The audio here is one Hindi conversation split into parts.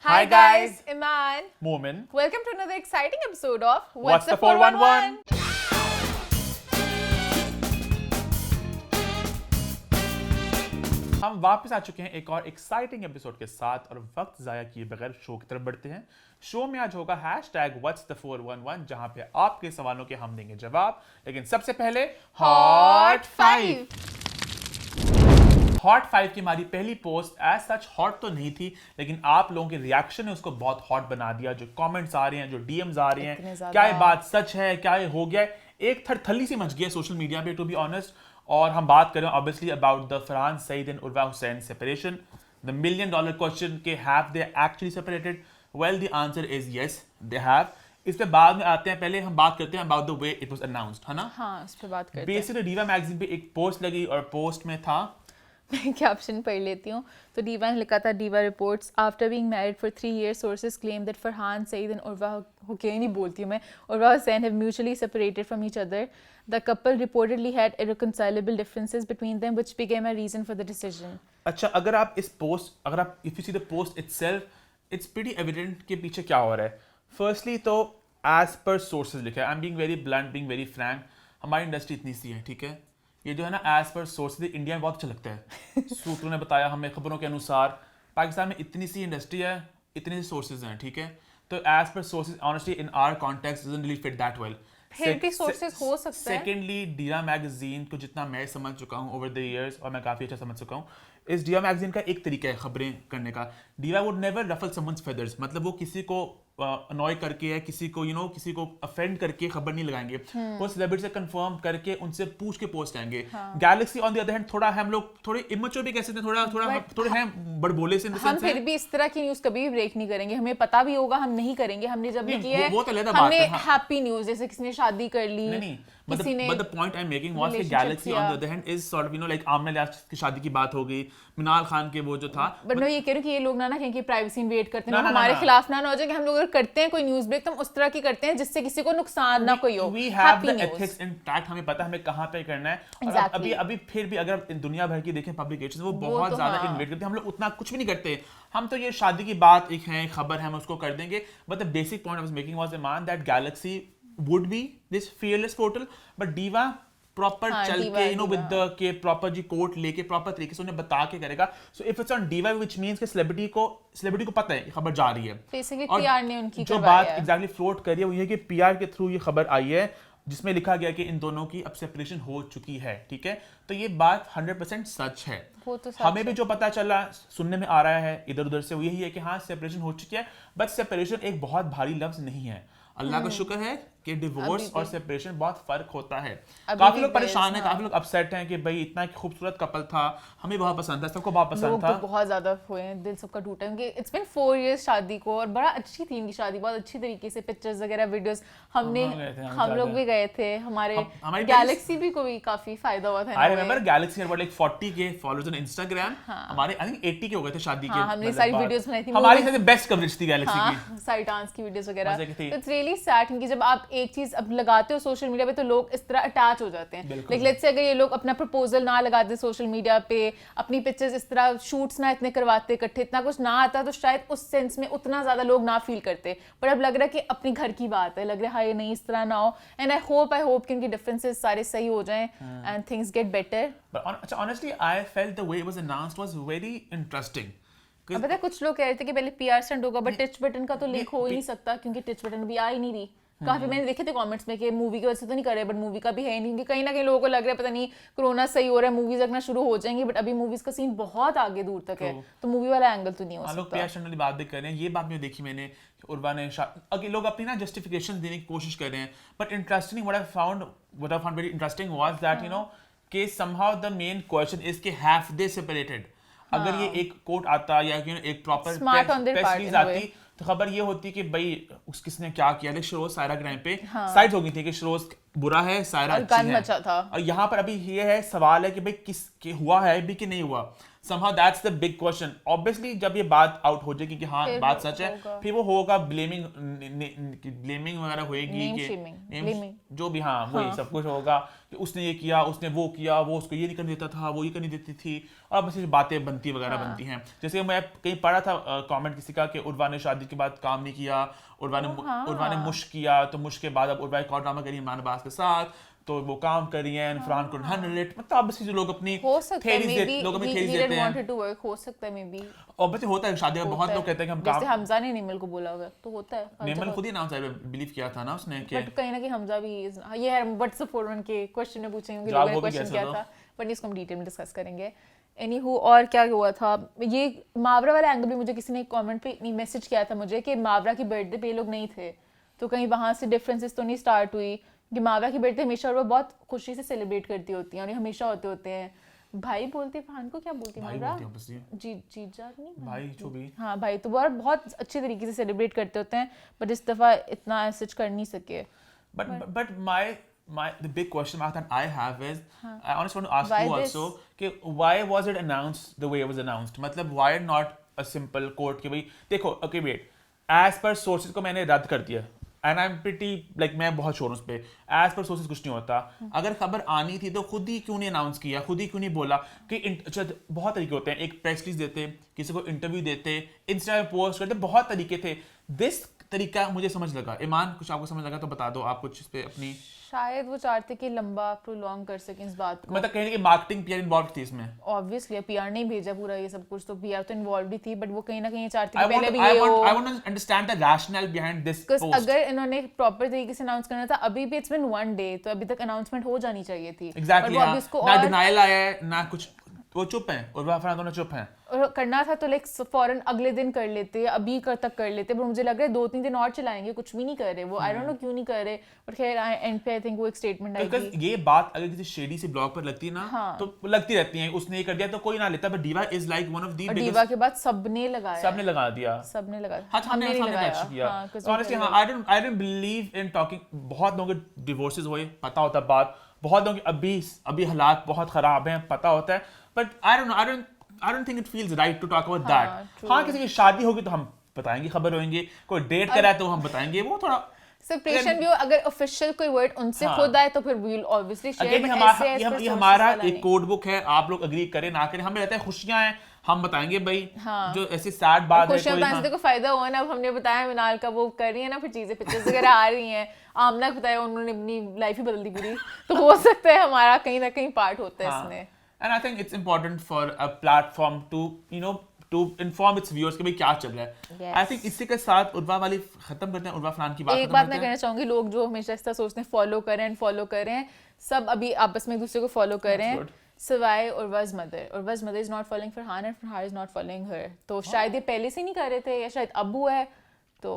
Hi guys, Iman. Momin. Welcome to another exciting episode of What's the 411? हम वापस आ चुके हैं एक और एक्साइटिंग एपिसोड के साथ और वक्त ज़ाया किए बगैर शो की तरफ बढ़ते हैं। शो में आज होगा #What'sThe411 जहां पे आपके सवालों के हम देंगे जवाब। लेकिन सबसे पहले Hot 5. हॉट 5 की हमारी पहली पोस्ट एज सच हॉट तो नहीं थी, लेकिन आप लोगों के रिएक्शन ने उसको बहुत हॉट बना दिया। जो कमेंट्स आ रहे हैं, जो डीएम्स आ रहे हैं, क्या ये बात सच है, क्या ये हो गया है, एक थरथली सी मच गई है सोशल मीडिया पे, टू बी ऑनेस्ट। और हम बात करें obviously about the Farhan Saeed and Urwa Hussain separation. The $1 million question के have they actually separated? Well the answer is yes, they have. इस पे बाद में आते हैं, पहले हम बात करते हैं about the way it was announced, है ना? हाँ, इस पे बात करते हैं। बेसिकली डीवा मैगजीन पे एक पोस्ट लगी और पोस्ट में था, मैं कैप्शन पढ़ लेती हूँ। तो डीवा ने लिखा था, Diva reports after being married for 3 years sources claim that Farhan Saeed and Urwa नहीं बोलती हूँ मैं, Urwa Hussain have mutually separated from each other. The couple reportedly had irreconcilable differences between them which became a reason for the decision. अच्छा, अगर आप इस पोस्ट, अगर आप if you see the post itself, it's pretty evident कि पीछे क्या हो रहा है। फर्स्टली तो एज पर सोर्सेज लिखा है, I am being very blunt, being very Frank, हमारी इंडस्ट्री इतनी सी है, ठीक है? ये जो है ना एज पर सोर्सेज इंडिया में बहुत अच्छा लगता है। सूत्रों ने बताया हमें खबरों के अनुसार पाकिस्तान में इतनी सी इंडस्ट्री है, इतने से सोर्सेज हैं, ठीक है? तो as per sources honestly in our context doesn't really fit that well. फिर भी सोर्सेज हो सकता है। सेकेंडली डीवा मैगजीन को जितना मैं समझ चुका हूँ ओवर द इयर्स, और मैं काफ़ी अच्छा समझ चुका हूँ, इस डीवा मैगजीन का एक तरीका है खबरें करने का। Diva would never ruffle someone's feathers, मतलब वो किसी को अनॉय करके या किसी को किसी को अफेंड करके खबर नहीं लगाएंगे। वो सेलिब्रिटी से कंफर्म करके उनसे पूछ के पोस्ट आएंगे। Galaxy on the other hand थोड़ा हम लोग थोड़े इमेच्योर भी कह सकते हैं, थोड़े हैं बड़बोले से। हम फिर भी इस तरह की न्यूज कभी भी ब्रेक नहीं करेंगे, हमें पता भी होगा हम नहीं करेंगे। हमने जब भी किया है वो तो अलग बात है, हमने हैप्पी न्यूज, जैसे किसी ने शादी कर ली, किसी ने, but the point I'm making was कि Galaxy on the other hand is sort of like आमना लियाज की शादी की बात हो गई, मिनाल खान के वो जो था। बट मैं ये कह रही हूँ कि ये लोग ना कहें कि प्राइवेसी इन्वेड करते हैं, हमारे खिलाफ ना हो जाए कि हम लोग अगर करते हैं कोई न्यूज ब्रेक तो हम उस तरह की करते हैं जिससे किसी को नुकसान ना कोई हो। We have the ethics intact, हमें पता है हमें कहाँ पे करना है। और अभी फिर भी अगर दुनिया भर की देखें पब्लिकेशंस, वो बहुत ज्यादा इन्वेड करते हैं, हम लोग उतना कुछ भी नहीं करते। हम तो ये शादी की बात एक है, खबर है, हम उसको कर देंगे। But the basic point I was making was the man that Galaxy would be this fearless portal, but Diva proper चल के विद द के प्रॉपर जी कोर्ट लेके प्रॉपर तरीके से उन्हें बता के करेगा। So if it's on Diva which means कि सेलिब्रिटी को पता है खबर जा रही है। बेसिकली पीआर ने उनकी जो बात एग्जैक्टली फ्लोट कर रही है वो ये कि पीआर के थ्रू ये खबर आई है जिसमें लिखा गया कि इन दोनों की अब सेपरेशन हो चुकी है, ठीक है? तो ये बात 100% सच है। वो तो सच हमें भी जो पता चला, सुनने में आ रहा है इधर उधर से, वो यही है कि हाँ सेपरेशन हो चुकी है। बट सेपरेशन एक बहुत भारी लफ्ज नहीं है। अल्लाह का शुक्र है कि डिवोर्स और सेपरेशन बहुत फर्क होता है। काफी लोग परेशान हैं, काफी लोग अपसेट हैं कि भाई इतना खूबसूरत कपल था, हमें बहुत पसंद था, सबको बहुत पसंद था। तो बहुत ज्यादा हुए हैं, दिल सबका टूटा है क्योंकि इट्स बीन 4 years शादी को, और बड़ा अच्छी थी इनकी शादी, बहुत अच्छी तरीके से पिक्चर्स वगैरह वीडियोस हम लोग भी गए थे, हमारे गैलेक्सी भी को भी काफी फायदा हुआ था। I remember Galaxy had like 40K followers on Instagram. हमारे आई थिंक 80K हो गए थे शादी के। हमने सारी वीडियोस बनाई थी, हमारी सबसे बेस्ट कवरेज थी गैलेक्सी की, सारी डांस की वीडियोस वगैरह। इट्स रियली सैड कि जब आप एक चीज अब लगाते हो सोशल मीडिया पे तो लोग इस तरह अटैच हो जाते हैं। लाइक लेट्स से अगर ये लोग अपना प्रपोजल ना लगाते सोशल मीडिया पे, अपनी पिक्चर्स इस तरह शूट्स ना इतने करवाते, इकट्ठे इतना कुछ ना आता, तो शायद उस सेंस में उतना ज्यादा लोग ना फील करते। पर अब लग रहा है कि अपनी घर की बात है, लग रहा है ये नहीं इस तरह ना हो। एंड आई होप कि उनके डिफरेंसेस सारे सही हो जाएं and things get better. But honestly I felt the way it was announced was very interesting. अब पता है कुछ लोग कह रहे थे कि पहले पीआर स्टंट होगा, बट टच बटन का तो लिंक हो ही नहीं सकता क्योंकि टच बटन अभी आ ही नहीं रही। काफी मैंने देखे थे कमेंट्स में कि मूवी की वजह से तो नहीं कर रहे, बट मूवी का भी है नहीं, क्योंकि कहीं ना कहीं लोगों को लग रहा है पता नहीं कोरोना सही हो रहा है, मूवीज लगना शुरू हो जाएंगी, बट अभी मूवीज का सीन बहुत आगे दूर तक है, तो मूवी वाला एंगल तो नहीं हो सकता। लोग पीआर स्टंट वाली बात भी कर रहे हैं, ये बात भी देखी मैंने, उर्वा ने अगर लोग अपनी ना जस्टिफिकेशन देने की कोशिश कर रहे हैं। But interesting what I found very interesting was that कि somehow the main question is कि हैव दे सेपरेटेड। अगर ये एक कोर्ट आता या एक प्रॉपर प्रेस रिलीज आती तो खबर ये होती कि भाई किसने क्या किया। शरोज सायरा ग्राइम पे साइड हो गई थी कि शरोज बुरा है, सायरा अच्छी है। था। और यहाँ पर अभी ये है सवाल है कि भाई किस के हुआ है भी कि नहीं हुआ। somehow that's the big question. Obviously जब ये बात आउट हो जाएगी कि हाँ बात सच है, फिर वो होगा ब्लेमिंग वगैरह होएगी कि जो भी, हाँ वही सब कुछ होगा कि उसने ये किया, उसने वो किया, वो उसको ये नहीं करने देता था, वो ये करने देती थी, और बस ये बातें बनती वगैरह बनती हैं. जैसे मैं कहीं पढ़ा था कमेंट किसी का कि उर्वा ने शादी के बाद काम नहीं किया, उर्वा ने मुश्क किया, तो मुश्क के बाद अब उर्वा एक और ड्रामा करी इमरान अब्बास के साथ, तो वो काम कर रही है, फरहान को रिलेट, मतलब अब जो लोग अपनी थेरीज देते हैं, हो सकता है मे बी. ऑब्वियसली होता है शादी में, बहुत लोग कहते हैं कि हम काम, जैसे हमजा ने निमल को बोला होगा तो होता है. निमल खुद ही नाम से बिलीव किया था ना उसने कि, बट कहीं ना कहीं हमजा भी ये है. व्हाट्स द 4-1 के क्वेश्चन में पूछेंगे कि लोगों ने क्वेश्चन किया था, बट इसको हम डिटेल में डिस्कस करेंगे. एनीहू, और क्या हुआ था, ये मावरा वाला एंगल भी मुझे किसी ने कमेंट पे मैसेज किया था मुझे कि मावरा की बर्थडे पे लोग नहीं थे, तो कहीं वहाँ से डिफरेंसेस तो नहीं स्टार्ट हुई कि मावरा की बर्थडे हमेशा वो बहुत खुशी से सेलिब्रेट करती होती हैं और ये हमेशा होते हैं. भाई बोलते फरहान को क्या बोलती मावरा, जीजा नहीं भाई जो भी, हाँ भाई, तो बहुत अच्छे तरीके से सेलिब्रेट करते होते हैं, बट इस दफ़ा इतना ऐसे कर नहीं सके. But the big question mark that I have is, I honestly want to ask you also, कि why was it announced the way it was announced? मतलब why not a simple quote कि भाई देखो, okay wait, as per sources को मैंने रद्द कर दिया, and I'm pretty like मैं बहुत श्योर हूँ उस पे, as per sources कुछ नहीं होता. अगर खबर आनी थी तो खुद ही क्यों नहीं अनाउंस किया, खुद ही क्यों नहीं बोला कि बहुत तरीके होते हैं, एक प्रेस रिलीज देते, किसी को इंटरव्यू देते, इंस्टा पे पोस्ट करते, बहुत तरीके थे. दिस तरीका मुझे समझ लगा. ईमान, कुछ आपको समझ लगा तो बता दो आप कुछ इस पे अपनी. शायद वो चाहते कि लंबा प्रोलॉन्ग कर सकें इस बात को, मतलब कहीं ना मार्केटिंग पीआर इन्वॉल्व थी इसमें. ऑब्वियसली पीआर नहीं भेजा पूरा ये सब कुछ, तो पीआर तो इन्वॉल्व भी थी, बट वो कहीं ना कहीं चाहते कि पहले भी ये हो. I want to understand the rationale behind this post. अगर इन्होंने प्रॉपर तरीके से अनाउंस करना था, अभी भी इट्स बीन 1 डे, तो अभी तक अनाउंसमेंट हो जानी चाहिए थी. एग्जैक्टली, ना डिनायल आया है ना कुछ, वो चुप हैं, और फरहान दोनों चुप हैं. और करना था तो लाइक फौरन अगले दिन कर लेते, अभी तक कर लेते, पर मुझे लग रहा है 2-3 दिन और चलाएंगे, कुछ भी नहीं कर रहे वो. आई डोंट नो क्यों नहीं कर रहे, बट खैर एंड पे आई थिंक वो एक स्टेटमेंट आई थी. ये बात अगर किसी शेडी से ब्लॉग पर लगती ना, तो लगती रहती है, उसने ये कर दिया तो कोई ना लेता, but diva is like one of the biggest. Diva के बाद सबने लगा दिया. हाँ, हमने किया. ऑनेस्टली हाँ, I don't believe in talking. बहुत लोगों के डिवोर्सेस हुए, पता होता बात, बहुत लोगों के अभी हालात बहुत खराब हैं, पता होता है, but I don't think it feels right to talk about that. हाँ, किसी की शादी होगी तो हम बताएंगे, खबर होंगे, कोई डेट करा है तो हम बताएंगे, वो थोड़ा सेपरेशन भी हो. अगर ऑफिशियल कोई वर्ड उनसे खुद आए तो फिर वी विल ऑब्वियसली शेयर. ये हमारा एक कोड बुक है, आप लोग एग्री करें ना करें, हमें रहता है खुशियां हैं, हम बताएंगे भाई. जो ऐसी सैड बात है, खुशियां को फायदा हुआ ना. अब हमने बताया मिनाल का वो कर रही है ना, फिर चीजें पिक्चर्स वगैरह आ रही हैं, आमना को बताया, उन्होंने अपनी लाइफ ही बदल दी पूरी, तो हो सकता है हमारा कहीं ना कहीं पार्ट होता है इसमें. And I think it's important for a platform to, to inform its viewers कि भाई क्या चल रहा है. Yes. I think इसी के साथ उर्वा वाली खत्म करते हैं, उर्वा फरहान की बात. एक बात मैं कहना चाहूंगी, लोग जो हमेशा इस तरह सोचते हैं फॉलो करें, सब अभी आपस में एक दूसरे को फॉलो कर रहे हैं, सिवाय उर्वा's mother is not following Farhan and Farhan is not following her. तो शायद ये पहले से नहीं कर रहे थे, या शायद अब हुआ है. तो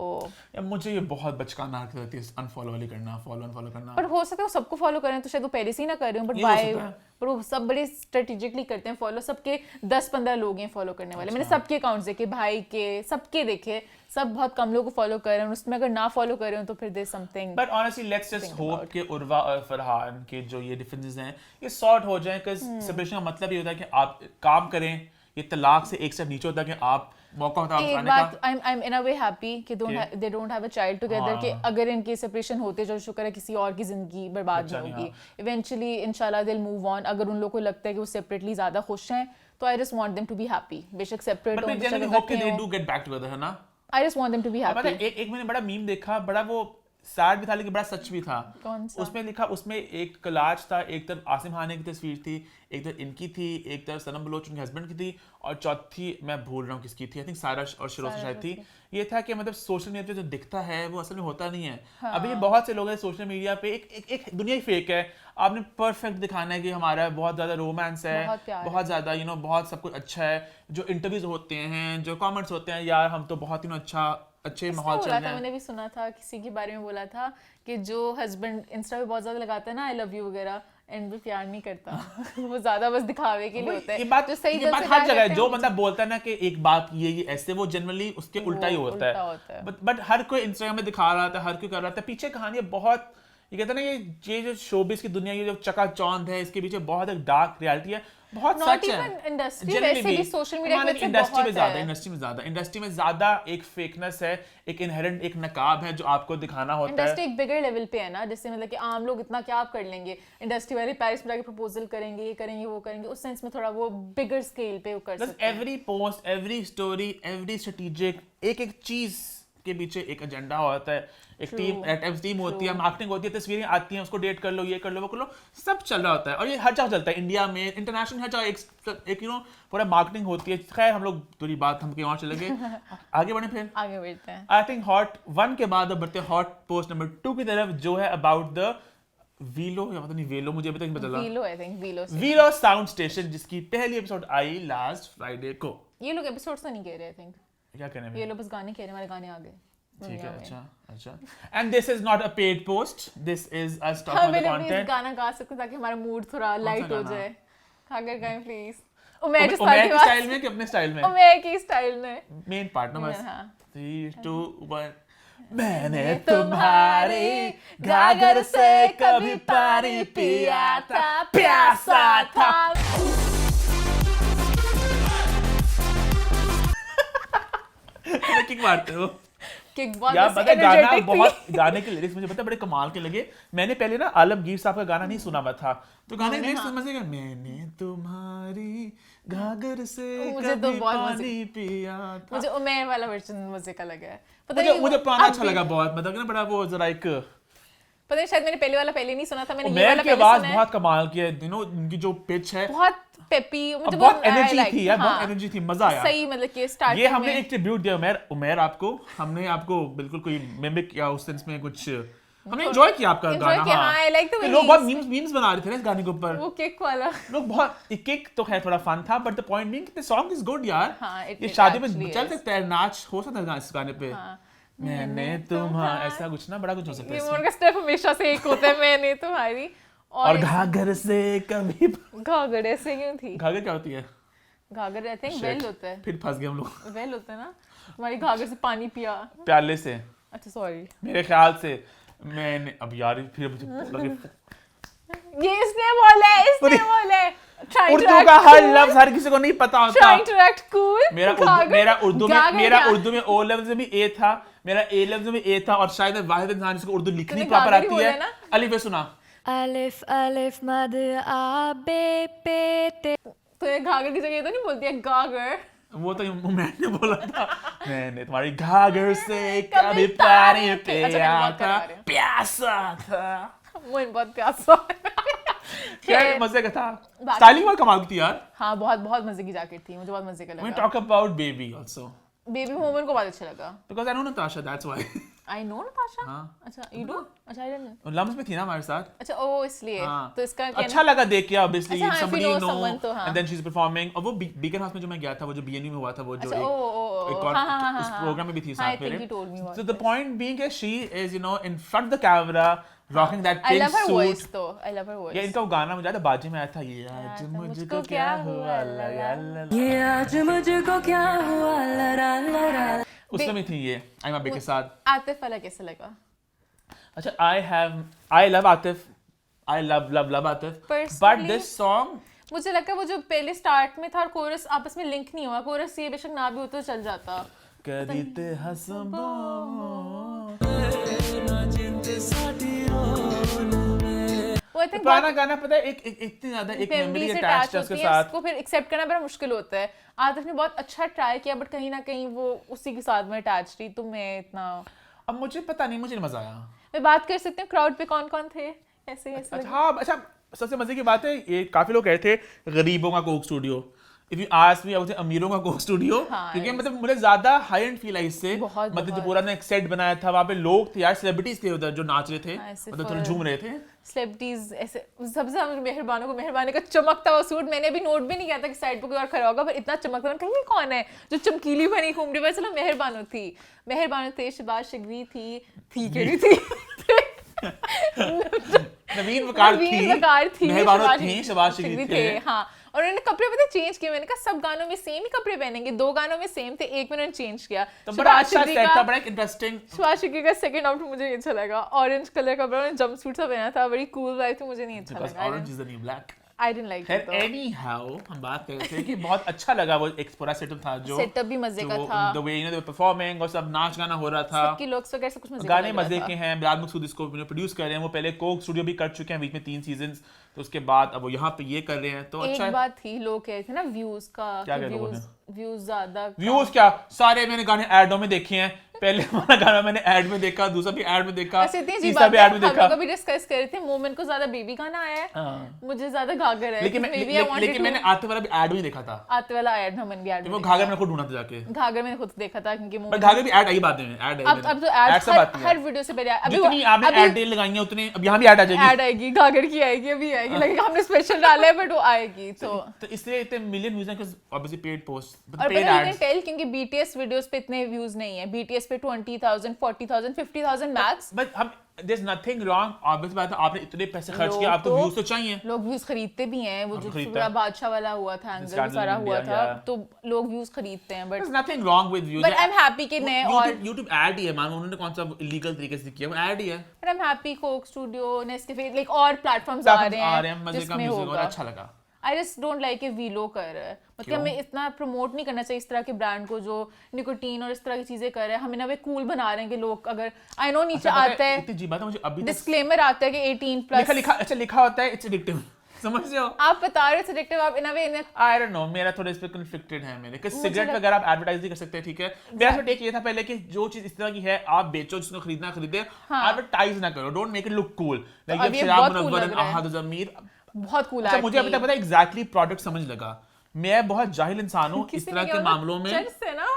मुझे ये बहुत बचकाना लगती है अनफॉलो वाली करना, अनफॉलो करना. पर हो सकता है वो सबको फॉलो करें तो शायद वो पहले से ही ना कर रहे हो, बट वाई, पर वो सब बड़े स्ट्रेटेजिकली करते हैं फॉलो. सबके 10-15 लोग हैं फॉलो करने वाले. मैंने सबके अकाउंट्स देखे, भाई के, सबके देखे, सब बहुत कम लोग को फॉलो कर रहे हैं. उसमें अगर ना फॉलो कर रहे हो तो फिर there something. But honestly let's just hope कि उर्वा और फरहान के जो ये डिफरेंसेस हैं ये सॉर्ट हो जाएं, बिकॉज़ सेपरेशन का मतलब ये होता है कि आप काम करें. ये तलाक से एक स्टेप नीचे होता है कि आप मौका होता है आने का. I am in a way happy कि they don't have a child together, कि अगर इनकी सेपरेशन होते जो शुक्र है किसी और की जिंदगी बर्बाद नहीं होगी. इवेंचुअली इंशाल्लाह दे विल मूव ऑन. अगर उन लोगों को लगता है कि वो सेपरेटली ज्यादा खुश हैं तो I just want them to be happy. बेशक सेपरेट हो, बट जनरली होप कि they do get back together, है ना. I just want them to be happy. एक मैंने बड़ा मीम देखा, बड़ा वो सैड भी था लेकिन बड़ा सच भी था. कौन सा? उसमें लिखा, उसमें एक कोलाज था, एक तरफ आसिम खाने की तस्वीर थी, एक तरफ इनकी थी, एक तरफ सनम बलोच उनके हस्बैंड की थी, और चौथी मैं भूल रहा हूँ किसकी थी, आई थिंक सारा और शिरोज शायद थी. ये था कि मतलब सोशल मीडिया पे जो दिखता है वो असल में होता नहीं है. अभी बहुत से लोग हैं सोशल मीडिया पे, एक दुनिया ही फेक है. आपने परफेक्ट दिखाना है कि हमारा बहुत ज्यादा रोमांस है, बहुत ज्यादा बहुत सब कुछ अच्छा है. जो इंटरव्यूज होते हैं, जो कमेंट्स होते हैं, यार हम तो बहुत अच्छे माहौल चल रहा है. मैंने भी सुना था किसी के बारे में, बोला था कि जो हस्बैंड इंस्टा पे बहुत ज्यादा लगाता है ना आई लव यू वगैरह, एंड भी प्यार नहीं करता. वो ज्यादा बस दिखावे के लिए होता है. ये बात जो सही दिल से हर जगह है. जो बंदा बोलता है ना कि एक बात ये ऐसे, वो जनरली उसके उल्टा ही होता है. बट हर कोई इंस्टाग्राम में दिखा रहा था, हर कोई कर रहा था. पीछे कहानी बहुत, ये कहते हैं ना, ये जो शोबिस की दुनिया, ये जो चकाचौंध है, इसके पीछे बहुत एक डार्क रियलिटी है. बहुत Not सच even है industry, Generally वैसे भी social media की वजह से इंडस्ट्री में बहुत ज्यादा है। इंडस्ट्री में ज्यादा एक फेकनेस है, एक इनहेरेंट एक नकाब है जो आपको दिखाना होता इंडस्ट्री है। एक बिगर लेवल पे है ना, जैसे मतलब कि आम लोग इतना क्या आप कर लेंगे, इंडस्ट्री वाले पेरिस में जाके प्रपोजल करेंगे, ये करेंगे वो करेंगे, उस सेंस में थोड़ा वो बिगर स्केल पे वो कर सकते हैं। Every post, every story, every strategic, एक एक चीज के पीछे एक एजेंडा होता है, एक टीम होती है, मार्केटिंग होती है, तस्वीरें आती हैं, उसको डेट कर लो, ये कर लो, वो कर लो, सब चल रहा होता है। और ये हर जगह चलता है, इंडिया में, इंटरनेशनल, हर जगह एक पूरा मार्केटिंग होती है। खैर हम लोग पूरी बात हम कहीं और चले गए, आगे बढ़े फिर आगे बढ़ते हैं। आई थिंक हॉट 1 के बाद अब बढ़ते हैं हॉट पोस्ट नंबर 2 की तरफ, जो है अबाउट द वीलो, या पता नहीं वेलो, मुझे अभी तक नहीं पता चला। Willow, I think willow sound station, जिसकी पहली एपिसोड आई लास्ट फ्राइडे को। ये लोग एपिसोड्स तो नहीं कह रहे, आई थिंक क्या कहने में, ये लोग बस गाने कह रहे, हमारे गाने आ गए। ठीक है, अच्छा। And this is not a paid post, this is us talking about the content. गाना गा सकते ताकि हमारा मूड थोड़ा लाइट हो जाए। अगर गाएं प्लीज। उमेर के स्टाइल में कि अपने स्टाइल में? उमेर की स्टाइल में। मेन पार्ट ना बस। हाँ। 3 2 1 मैंने तुम्हारे घाघर से कभी पानी पिया था, प्यासा था। किक मारते हो किक बहुत यार, पता है गाना energetic थी। बहुत, गाने के लिरिक्स मुझे पता है बड़े कमाल के लगे। मैंने पहले ना आलमगीर साहब का गाना नहीं सुना हुआ था, तो गाने के लिरिक्स समझ गया, मैंने तुम्हारी घाघर से मुझे तो कभी बहुत पानी पिया था। मुझे उमेर वाला वर्जन मजे का लगा है। पता नहीं मुझे पुराना अब अच्छा भी- लगा बहुत, मतलब ना बड़ा वो जरा एक पता नहीं शायद मैंने पहले वाला पहले नहीं सुना था, मैंने ये उमेर वाला की पहले आवाज सुना है। बहुत कमाल की है, यू नो उनकी जो पिच है बहुत पेपी, मुझे बहुत I एनर्जी like, थी यार, बहुत हाँ, एनर्जी थी, मजा आया। सही मतलब कि स्टार्टिंग ये हमने में एक ट्रिब्यूट दिया उमेर आपको, हमने आपको बिल्कुल कोई मिमिक किया उस सेंस में, कुछ हमने एंजॉय किया आपका enjoy गाना। किया, हाँ, हाँ, I like the way लोग बहुत he's- मीम्स बना रहे थे ना इस गाने के ऊपर, वो किक वाला। लोग बहुत, किक तो खैर थोड़ा फन था, but the point being the song is good यार। हाँ, ये it शादी में actually चल is। सकता है, नाच हो सकता है इस गाने पे। हाँ। मैंने तुम्हारा ऐसा कुछ ना, बड़ा कुछ हो सकता है ये इसमें। उनका स्टेप हमेशा से एक होता है, मैंने तुम्हारी और घाघर से कभी घाघरे से क्यों थी? घाघर क्या होती है? घाघर आई थिंक वेल होता है, फिर फंस गए हम लोग वेल होता है ना। तुम्हारी घाघर से पानी पिया। प्याले से, अच्छा सॉरी, मेरे ख्याल से मैंने, अब यार फिर मुझे लगे ये इसने बोला है, इसने बोला है। उर्दू का हर लफ्ज हर किसी को नहीं पता होता। Trying to act cool। मेरा उर्दू घाघर में ओ लेवल में भी ए था, मेरा ए लेवल में ए था, और शायद मैं वाहिद इंसान जिसको उर्दू लिखनी तूने प्रॉपर घाघर ही आती बोला है। है ना? अलिफ सुना, अलिफ अलिफ मद आ बे पे ते। तो ये घाघर की जगह ये तो नहीं बोलती है गागर? वो तो मैंने बोला था, मैंने तुम्हारी घाघर से कभी पानी पिया था, प्यासा था। मुझे बहुत प्यासा। क्या मजे का था, स्टाइलिंग बहुत कमाल की थी यार। हाँ, बहुत बहुत मजे की जैकेट थी, मुझे बहुत मजे का We लगा। talk about baby also baby moment को बहुत अच्छा लगा। because I know Natasha, that's why. I know Natasha. हाँ। अच्छा यू डू? अच्छा आई डोंट नो। लम्स में थी ना हमारे साथ। अच्छा ओ इसलिए हाँ। तो इसका क्या अच्छा लगा देख के, obviously अच्छा, हाँ, if you somebody know you know someone तो हाँ। and then she's performing। और वो बीकन हाउस में जो मैं गया था, वो जो BNU में हुआ था, वो जो अच्छा, ओ, एक हाँ, हाँ, उस हाँ, प्रोग्राम में भी थी हाँ, I साथ think मेरे। he told me about So the this। point being that she is, you know, in front of the camera rocking that I pink love her suit। voice तो, I love her voice। ये इनका वो गाना मुझे याद है, बाजी में आया था, ये आज मुझको क्या हुआ ला ला ला ला। ये आज मुझको क्या हुआ लरा लरा। उसमें भी थी ये आइमा बे के साथ। आतिफ वाला कैसे लगा? अच्छा, I love Atif, I love Atif, but Personally- this song मुझे लगा वो जो पहले स्टार्ट में था और कोरस आपस में लिंक नहीं हुआ, कोरस ये बेशक ना भी हो तो चल जाता। करीते हसबो वो आई थिंक पुराना गाना, पता है एक इतनी ज्यादा एक मेमोरी अटैच्ड है उसके साथ। उसको फिर एक्सेप्ट करना बड़ा मुश्किल होता है। आतिफ ने बहुत अच्छा ट्राई किया, बट कहीं ना कहीं वो उसी के साथ में अटैच थी, तो मैं इतना, अब मुझे पता नहीं, मुझे नहीं मजा आया। मैं बात कर सकती हूँ क्राउड पे कौन कौन थे ऐसे ऐसे अच्छा हाँ, अच्छा सबसे मजे की बात है, ये काफी लोग कह रहे थे गरीबों का Coke studio. If you ask me, I would say अमीरों का कोक स्टूडियो, हाँ, क्योंकि मतलब मुझे ज्यादा हाई एंड फील आई इससे। बहुत, मतलब जो बहुत। पूरा ना एक सेट बनाया था, वहाँ पे लोग थे यार, सेलिब्रिटीज थे उधर जो नाच रहे थे, हाँ, ऐसे मतलब थोड़े full- झूम रहे थे। सेलिब्रिटीज ऐसे। सबसे ज्यादा मेहरबानों को, मेहरबानी का चमकता हुआ सूट, मैंने अभी नोट भी नहीं किया था कि साइड पे कोई और खड़ा होगा, पर इतना चमकता हुआ, कहीं कौन है जो चमकीली बनी घूम रही है? चलो मेहरबानों थी, मेहरबानों थे, शहबाज शिगरी थी कह रही थी नवीन वकार नवीन वकार थी, मेहरबानों थी, शहबाज शिगरी थे। हाँ, और उन्होंने कपड़े पता चेंज किए। मैंने कहा सब गानों में सेम ही कपड़े पहनेंगे, 2 गानों में सेम थे, एक में उन्होंने चेंज किया। तो बड़ा अच्छा सेट था, बड़ा इंटरेस्टिंग। शहबाज शिगरी का सेकंड आउटफिट मुझे अच्छा लगा, ऑरेंज कलर का बड़ा जंप सूट सा पहना था, बड़ी कूल वाइब थी, मुझे नहीं अच्छा Because लगा। orange is the new black. I didn't like it though. Anyhow, हम बात कर रहे थे कि बहुत अच्छा लगा वो एक पूरा सेटअप था जो सेटअप भी मजे का था, the way they were performing और सब नाच गाना हो रहा था, सबकी लुक्स वगैरह सब कुछ मजे गाने मजे के हैं। बिलाल मकसूद इसको प्रोड्यूस कर रहे हैं, वो पहले कोक स्टूडियो भी कर चुके हैं बीच में 3 सीजन्स, तो उसके बाद अब वो यहाँ पे ये कर रहे हैं, तो अच्छा एक बात थी, लोग कह रहे थे ना व्यूज का, क्या कह रहे थे? व्यूज ज्यादा, व्यूज क्या, सारे मैंने गाने एडों में देखे हैं, पहले वाला गाना मैंने ऐड में देखा, दूसरा भी ऐड में देखा, तीसरा भी ऐड में देखा। हम लोग भी डिस्कस कर रहे थे, मोमेंट को ज्यादा बेबी गाना आया है, मुझे ज्यादा घाघर है, लेकिन मैंने आते वाला भी ऐड में देखा था, आते वाला ऐड हमने भी ऐड में, वो घाघर मैंने खुद ढूंढा था जाके, घाघर मैंने खुद देखा था, क्योंकि पर घाघर भी ऐड आई बात है, ऐड अब तो ऐड हर वीडियो से पहले, जितनी आपने ऐड डील लगाई है उतनी अब यहाँ भी ऐड आ जाएगी, ऐड आएगी, घाघर की आएगी, अभी आएगी, लगेगा हमने स्पेशल डाला है बट वो आएगी, तो इसलिए इतने मिलियन व्यूज हैं कि ऑब्वियसली पेड पोस्ट, और पेड एड्स, क्योंकि BTS वीडियोस पे इतने व्यूज नहीं है, BTS पे 20,000 40,000 50,000 मैक्स, बट हम there's nothing wrong, ऑब्वियस बात है, आपने इतने पैसे खर्च किए, आपको व्यूज तो चाहिए, लोग व्यूज खरीदते भी हैं, वो जो पूरा बादशाह वाला हुआ था, एंगल सारा हुआ था, तो लोग व्यूज खरीदते हैं, but there's nothing wrong with views, but I'm happy कि नए और YouTube ऐड ही है, मानो उन्होंने कौन सा इलीगल तरीके से किया, वो ऐड ही है, but I'm happy Coke studio, Nescafe, like और प्लेटफॉर्म्स आ रहे हैं मजे का म्यूजिक और अच्छा लगा। I just don't like it willow कर रहा है, मतलब हमें इतना प्रमोट नहीं करना चाहिए इस तरह के ब्रांड को जो निकोटीन और इस तरह की चीजें कर रहे हैं, हमें ना वे कूल बना रहे हैं कि लोग, अगर आई नो नीचे आता है इतनी जी बात है, मुझे अभी डिस्क्लेमर आता है कि 18+ लिखा होता है इट्स एडिक्टिव, समझ रहे हो आप बता रहे हो एडिक्टिव, आप इन अ वे आई डोंट नो, मेरा थोड़ा इस पे कन्फ्लिक्टेड है मेरे, कि सिगरेट वगैरह आप एडवर्टाइज नहीं कर सकते, ठीक है, मेरा तो टेक ये था पहले कि जो चीज इस तरह की है आप बेचो, जिसको खरीदना खरीदे, एडवर्टाइज ना करो, don't make it look cool, like शराब मुनव्वर अहद ज़मीर, बहुत कूल है। अच्छा मुझे अभी तक पता है एग्जैक्टली प्रोडक्ट समझ लगा, मैं बहुत जाहिल इंसान हूँ इस तरह के मामलों में, चर्च है ना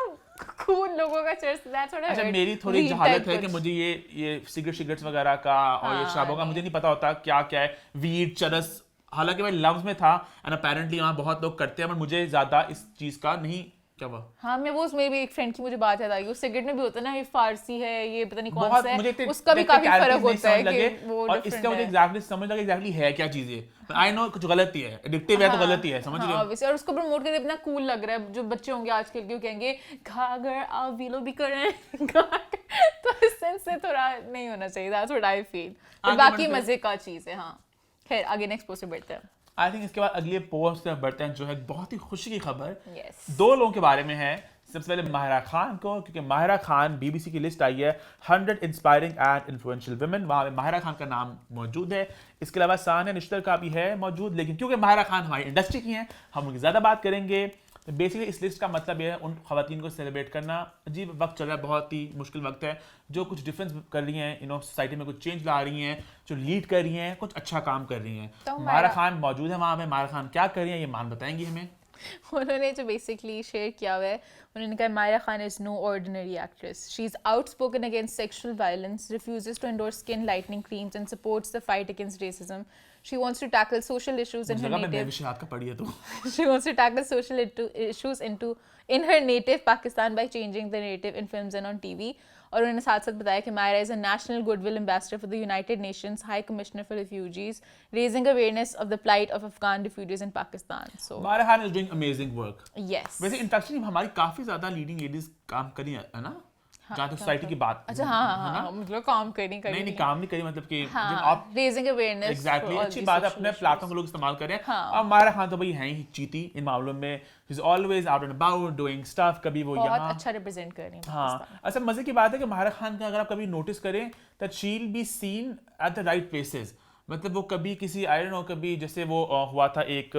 खून लोगों का चर्च, दैट्स व्हाट आई, अच्छा मेरी थोड़ी जहालत है कि मुझे ये सिगरेट्स वगैरह का और ये शराबों का मुझे नहीं पता होता क्या क्या है, वीड चरस, हालांकि मैं लव्स में था एंड अपेरेंटली वहाँ बहुत लोग करते हैं, पर मुझे ज्यादा इस चीज का नहीं, क्या हुआ? हाँ, मैं वो उसमें भी एक फ्रेंड की मुझे बात याद आई, उस सिगरेट में भी होता है ना, ये फारसी है, ये पता नहीं कौन सा है, उसका भी काफी फर्क होता है कि वो और इसका मुझे एग्जैक्टली समझ लगा एग्जैक्टली है क्या चीज है, पर आई नो कुछ गलत ही है, एडिक्टिव है तो गलत ही है, समझ रहे हो? ऑब्वियसली, और उसको प्रमोट करके इतना कूल लग रहा है, जो बच्चे होंगे आजकल के कहेंगे घाघर आप वीलो भी कर रहे हैं, तो इस सेंस से थोड़ा नहीं होना चाहिए, दैट्स व्हाट आई फील, बाकी मजे का चीज है। हाँ खैर, आगे नेक्स्ट पोस्ट पे बढ़ते हैं। आई थिंक इसके बाद अगले पोस्ट पे बढ़ते हैं, जो है बहुत ही खुशी की खबर, yes. 2 लोगों के बारे में है। सबसे पहले माहिरा खान को, क्योंकि माहिरा खान BBC की लिस्ट आई है 100 इंस्पायरिंग एंड इन्फ्लुएंशियल वुमेन, वहाँ पे माहिरा खान का नाम मौजूद है। इसके अलावा सानिया निश्तर का भी है मौजूद, लेकिन क्योंकि माहिरा खान हमारी इंडस्ट्री की हैं, हम उनकी ज़्यादा बात करेंगे। तो बेसिकली इस लिस्ट का मतलब ये है उन खवातीन को सेलिब्रेट करना। अजीब वक्त चल रहा है, बहुत ही मुश्किल वक्त है, जो कुछ डिफरेंस कर रही हैं, सोसाइटी में कुछ चेंज ला रही हैं, जो लीड कर रही हैं, कुछ अच्छा काम कर रही हैं। तो माहिरा खान मौजूद है वहाँ पे। माहिरा खान क्या कर रही हैं ये मान बताएंगी हमें। उन्होंने जो बेसिकली शेयर किया हुआ है, उन्होंने कहा Mahira Khan is no ordinary actress, she is outspoken against sexual violence, refuses to endorse skin lightening creams and supports the fight against racism. She wants to tackle social issues in her native. She wants to tackle social issues in her native Pakistan by changing the narrative in films and on TV. और उन्होंने साथ साथ बताया कि Myra is a national goodwill ambassador for the United Nations High Commissioner for Refugees, raising awareness of the plight of Afghan refugees in Pakistan. So Maira Khan is doing amazing work. Yes. वैसे इंटरेक्शन हमारी काफी ज्यादा लीडिंग लेडीज काम करी है ना, जहाँ तक सोसाइटी की बात। अच्छा हाँ, मतलब काम करी नहीं काम नहीं करी, मतलब कि आप रेजिंग अवेयरनेस, एग्जैक्टली अच्छी बात है, अपने प्लेटफॉर्म को लोग इस्तेमाल करें। और माहिरा खान तो भाई हैं ही चीती इन मामलों में, she is always out and about doing stuff, कभी वो यहाँ बहुत अच्छा रिप्रेजेंट कर रही हैं। हाँ, अच्छा मजे की बात है कि माहिरा खान का अगर आप कभी नोटिस करें that she will be seen at the right places. मतलब वो कभी किसी आई डोंट नो, कभी जैसे वो हुआ था एक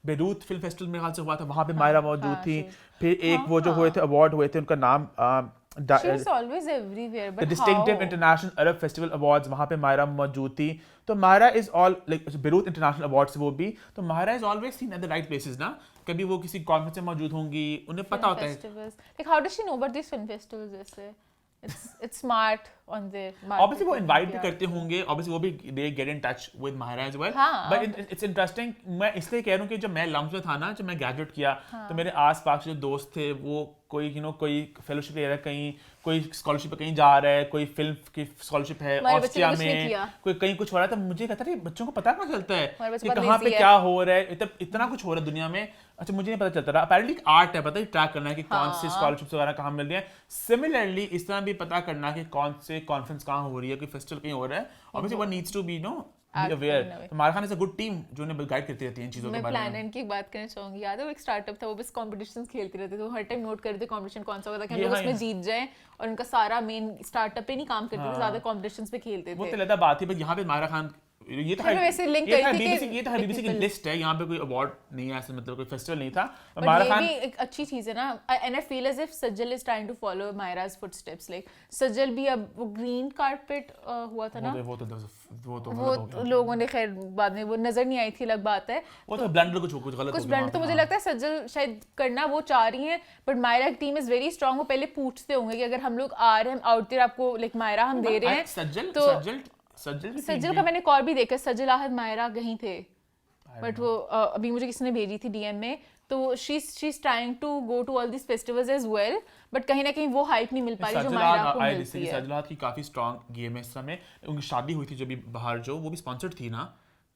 बेरूत फिल्म फेस्टिवल में हाल से हुआ था, वहाँ पे माहिरा मौजूद थी। फिर एक वो जो हुए थे अवार्ड हुए थे, उनका नाम She is always everywhere, but the Distinctive International Arab Festival Awards, वहाँ पे माहिरा मौजूद थी। तो Mahira is all like Beirut international award से वो भी, तो Mahira is always seen at the right places ना। कभी वो किसी कॉन्फ्रेंस में मौजूद होंगी, उन्हें पता होता है। Like how does she know about these film festivals? ऐसे it's smart on their marketing. Obviously वो इनवाइट भी करते होंगे, obviously वो भी they get in touch with Mahira as well. But it's interesting, मैं इसलिए कह रहा हूँ कि जब मैं लम्स में था ना, जब मैं ग्रेजुएट किया, तो मेरे आसपास जो दोस्त थे वो कोई कोई फेलोशिप ले रहा है कहीं, कोई स्कॉलरशिप पे कहीं जा रहा है, कोई फिल्म की स्कॉलरशिप है ऑस्ट्रिया में, कोई कहीं कुछ हो रहा है। तो मुझे कहता है बच्चों को पता कहाँ चलता है कि कहाँ पे क्या हो रहा है, इतना कुछ हो रहा है दुनिया में। अच्छा मुझे नहीं पता चलता रहा। अपेरेंटली आर्ट है, पता है ट्रैक करना है कि कौन सी स्कॉलरशिप वगैरह कहाँ मिल रही है। सिमिलरली इस तरह भी पता करना कि कौन से कॉन्फ्रेंस कहाँ हो रही है, कोई फेस्टिवल कहीं हो रहा है। Obviously one needs to be no be aware. तो मारा Khan is a good team जो उन्हें गाइड करती रहती है इन चीजों के मैं बारे में. प्लान की एक बात करना चाहूंगी. याद है वो एक स्टार्टअप था, वो बस कॉम्पिटिशंस खेलते रहते थे. वो हर टाइम नोट करते थे कॉम्पिटिशन कौन सा होता था कि हम लोग उसमें जीत जाएं, और उनका सारा मेन स्टार्टअप पे नहीं काम करते थे, ज्यादा कॉम्पिटिशंस पे खेलते थे. वो तो अलग बात है, पर यहाँ पे मारा खान ये तो BBC की लिस्ट है, यहाँ पे कोई अवार्ड नहीं है, मतलब कोई फेस्टिवल नहीं था. मारा खान भी एक अच्छी चीज है ना. And I feel as if Sajal is trying to follow Mahira's footsteps. Like Sajal भी अब वो ग्रीन कारपेट हुआ था ना, वो लोगों ने खैर बाद में वो नजर नहीं आई थी, अलग बात है. वो तो ब्लंडर कुछ गलत हो गया. कुछ ब्लंडर तो मुझे लगता है सज्जल शायद करना वो चाह रही हैं, बट मायरा की टीम इज वेरी स्ट्रांग. वो पहले पूछते होंगे कि अगर हम लोग आ रहे हैं आउट देयर आपको लाइक मायरा हम दे रहे हैं, तो सज्जल का मैंने कॉल भी देखा. सज्जल आहद मायरा कहीं थे, बट वो अभी मुझे किसी ने भेजी थी डीएम में. तो she is trying to go to all this festivals as well, but कहीं ना कहीं वो हाइप नहीं मिल पा रही जो मायरा को मिलती है. सज्जल आहद की काफी स्ट्रांग गेम है इस समय. उनकी शादी हुई थी जो भी बाहर, जो वो भी स्पॉन्सर्ड थी ना,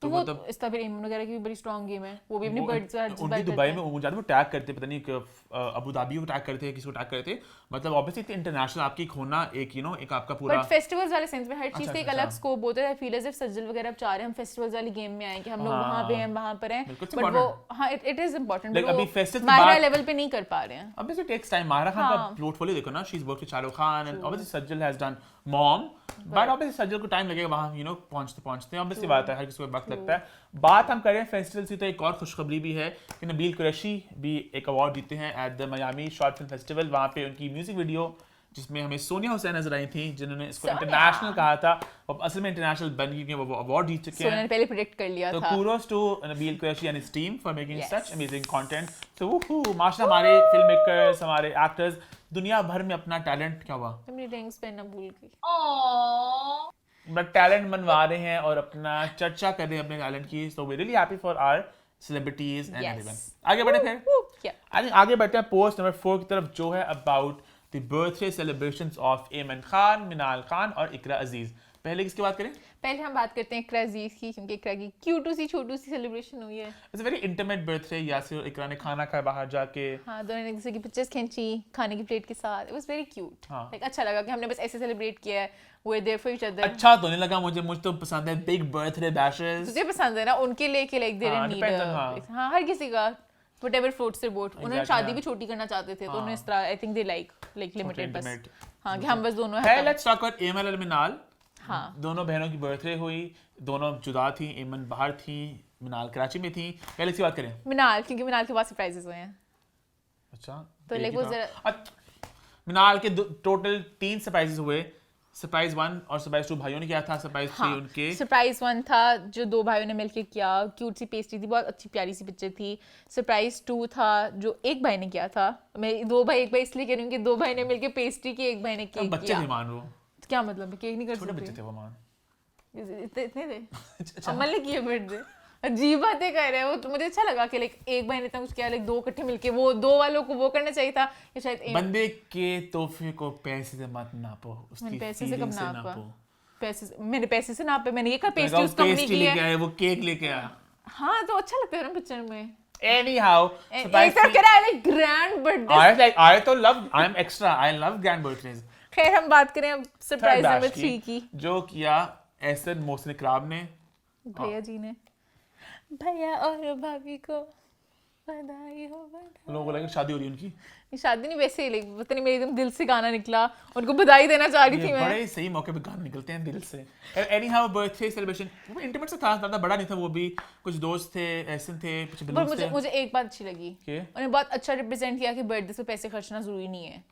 तो वो तब इस तरह एम वगैरह की भी बड़ी स्ट्रांग गेम है. वो भी अपनी बर्ड्स उनकी दुबई में वो वो टैग करते, पता नहीं अबू धाबी को टैग करते हैं, किसी को टैग करते, मतलब ऑब्वियसली इंटरनेशनल आपकी होना एक एक आपका पूरा. बट फेस्टिवल्स वाले सेंस में हर चीज का एक अलग स्कोप होता है. फील एज इफ सज्जल वगैरह अब चाह रहे हैं हम फेस्टिवल्स वाली गेम में आए कि हम लोग वहां पे हैं वहां पर हैं, बट वो हां इट इज इंपॉर्टेंट. अभी फेस्टिवल मायरा लेवल पे नहीं कर पा रहे हैं. Obviously takes time. Maira Khan का पोर्टफोलियो देखो ना, she is worked with Shahrukh Khan, and obviously Sajal has done Mom, but obviously Sajal को टाइम लगेगा वहां पहुंचते ऑब्वियसली बात है, हर किसी को वक्त लगता है. बात हम करें फेस्टिवल से, तो एक और खुशखबरी भी है कि नबील कुरैशी भी एक अवार्ड जीते हैं at the Miami short film festival. वहाँ पे उनकी म्यूजिक वीडियो जिसमें हमें सोनिया हुसैन नजर आई थी, जिन्होंने इसको इंटरनेशनल कहा था, और असल में इंटरनेशनल बन गई, वो अवार्ड जीत चुके हैं. सोनिया ने पहले प्रेडिक्ट कर लिया था. तो kudos to Nabeel Qureshi and his team for making such amazing content. So माशाल्लाह हमारे फिल्म मेकर्स, हमारे एक्टर्स दुनिया भर में अपना टैलेंट क्या हुआ, अपनी रिंग्स पहनना भूल गई, बट टैलेंट मनवा रहे हैं और अपना चर्चा कर रहे हैं अपने टैलेंट की. So we really happy for our celebrities and everyone. आगे बढ़े फिर आगे बढ़ते हैं पोस्ट नंबर 4 की तरफ, जो है about the birthday celebrations of एमन खान, मिनाल खान और इकरा अजीज. पहले किसकी बात करें? पहले हम बात करते हैं इकरा अजीज की, क्योंकि इकरा की क्यूट सी छोटू सी सेलिब्रेशन हुई है. It's a very intimate birthday. Yasir और इकरा ने खाना खाया बाहर जाके, हाँ, दोनों ने एक दूसरे की पिक्चर्स खींची खाने की प्लेट के साथ. It was very cute. Like अच्छा लगा कि हमने बस ऐसे सेलिब्रेट किया है. We are there for each other. अच्छा तो नहीं लगा मुझे तो पसंद है बिग बर्थडे बैशेस. तुझे पसंद है ना, उनके लिए कि लाइक दे नीड. हां, हर किसी का व्हाटएवर फ्लोट्स देयर बोट. उन्होंने शादी भी छोटी करना चाहते थे, तो उन्होंने इस तरह I think they like limited बस. हां, कि हम बस दोनों है. लेट्स टॉक अबाउट एमन और मिनाल. हाँ, दोनों बहनों की बर्थडे हुई, दोनों जुदा थी. एमन बाहर थी, मिनाल कराची में थी. पहले इसकी बात करें मिनाल, क्योंकि मिनाल के पास सरप्राइजेस हुए हैं. अच्छा, तो लाइक वो जरा मिनाल के टोटल 3 सरप्राइजेस हुए. सरप्राइज 1 और सरप्राइज 2 भाइयों ने किया था. सरप्राइज 3 उनके. सरप्राइज 1 था जो 2 भाइयों ने मिलकर किया, क्यूट सी पेस्ट्री थी, बहुत अच्छी प्यारी सी पिक्चर थी. सरप्राइज 2 था जो एक भाई ने किया था. मैं 2 भाई एक भाई इसलिए कह रही हूँ कि 2 भाई ने मिलकर पेस्ट्री की, एक भाई ने केक किया. बच्चे नहीं मान रहे. क्या मतलब केक नहीं कर सकते? छोटे बच्चे थे वो मान. इतने थे. अमल ने किया बर्थडे. अजीब बातें कर रहे हो. तो मुझे अच्छा लगा कि लाइक एक भाई ने इतना कुछ किया, लाइक 2 इकट्ठे मिलके वो 2 वालों को वो करना चाहिए था. या शायद बंदे के तोहफे को पैसे से मत नापो, उसकी पैसे से कब नापा? पैसे से, मैंने पैसे से नापे. मैंने ये कहा पेस्ट्री उस कंपनी की है, वो केक लेके आया. हाँ, तो अच्छा लगता है ना पिक्चर में. Anyhow, एक तरह कह रहा है like grand birthday. I am extra. I love grand birthdays. खैर हम बात करें अब सरप्राइज नंबर 3 की, जो किया एहसन मोहसिन इकराम ने, भैया जी ने. भैया और भाभी को बधाई हो. लोगों को लगा शादी हो रही है उनकी. शादी नहीं, वैसे ही पता नहीं मेरे एकदम दिल से गाना निकला, उनको बधाई देना चाह रही थी मैं. बड़े सही मौके पे गाने निकलते हैं दिल से. एनीहाउ बर्थडे सेलिब्रेशन वो इंटीमेट से था, ज़्यादा बड़ा नहीं था. वो भी कुछ दोस्त थे, एहसन थे, कुछ बलून्स थे. मुझे एक बात अच्छी लगी, उन्होंने बहुत अच्छा रिप्रेजेंट किया कि बर्थडे से पैसे खर्चना जरूरी नहीं है.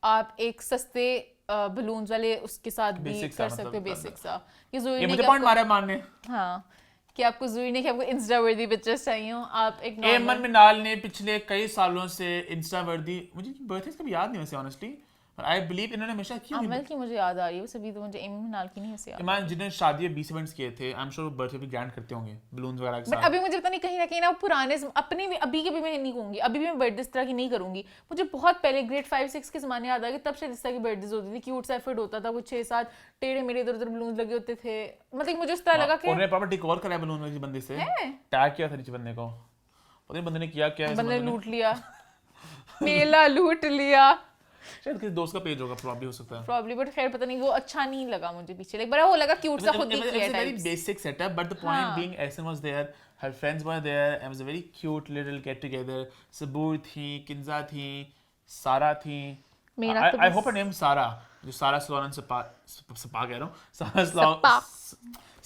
आप एक सस्ते बलून्स वाले उसके साथ भी कर सकते हो. बेसिक सा ये जरूरी नहीं. मुझे पॉइंट मारा मारने. हाँ, कि आपको जरूरी नहीं कि आपको इंस्टा वर्दी पिक्चर्स चाहिए हो. आप एक एमन मिनाल ने पिछले कई सालों से इंस्टा वर्दी, मुझे बर्थडे कभी याद नहीं वैसे ऑनेस्टली, पर आई बिलीव इन्होंने हमेशा की. अमल की मुझे याद आ रही है, सभी तो मुझे एमन मिनाल की नहीं ऐसे याद. इमान जिन्होंने शादी 20 इवेंट्स किए थे, आई एम श्योर बर्थडे भी ग्रैंड करते होंगे बलून्स वगैरह के साथ. बट अभी मुझे पता नहीं कहीं ना कहीं ना पुराने अपने भी अभी के भी मैं नहीं कहूँगी, अभी भी मैं बर्थडे इस तरह की नहीं करूँगी. मुझे बहुत पहले ग्रेड 5-6 के ज़माने याद आ गए, तब शायद इस तरह की बर्थडेज होती थी. क्यूट सा एफर्ट होता था, कुछ 6-7 टेढ़े मेरे इधर उधर बलून्स लगे होते थे. मतलब मुझे इस तरह लगा कि उन्होंने प्रॉपर डेकोर कराया बलून वाली बंदे से, टैग किया था नीचे बंदे को. पता नहीं बंदे ने किया क्या, बंदे ने लूट लिया. मेला लूट लिया. शायद किसी दोस्त का पेज होगा, प्रॉब्ली हो सकता है, प्रॉब्ली, बट खैर पता नहीं, वो अच्छा नहीं लगा मुझे पीछे, लाइक बड़ा वो लगा क्यूट सा खुद ही किया It's a very basic setup, but the point being Ehsan was there, her friends were there, and it was a very cute little get together. Sabur थी, Kinza थी, Sara थी. मेरा तो I hope her name is Sara, जो Sara Salon and Spa कह रहा हूँ, Sara Salon,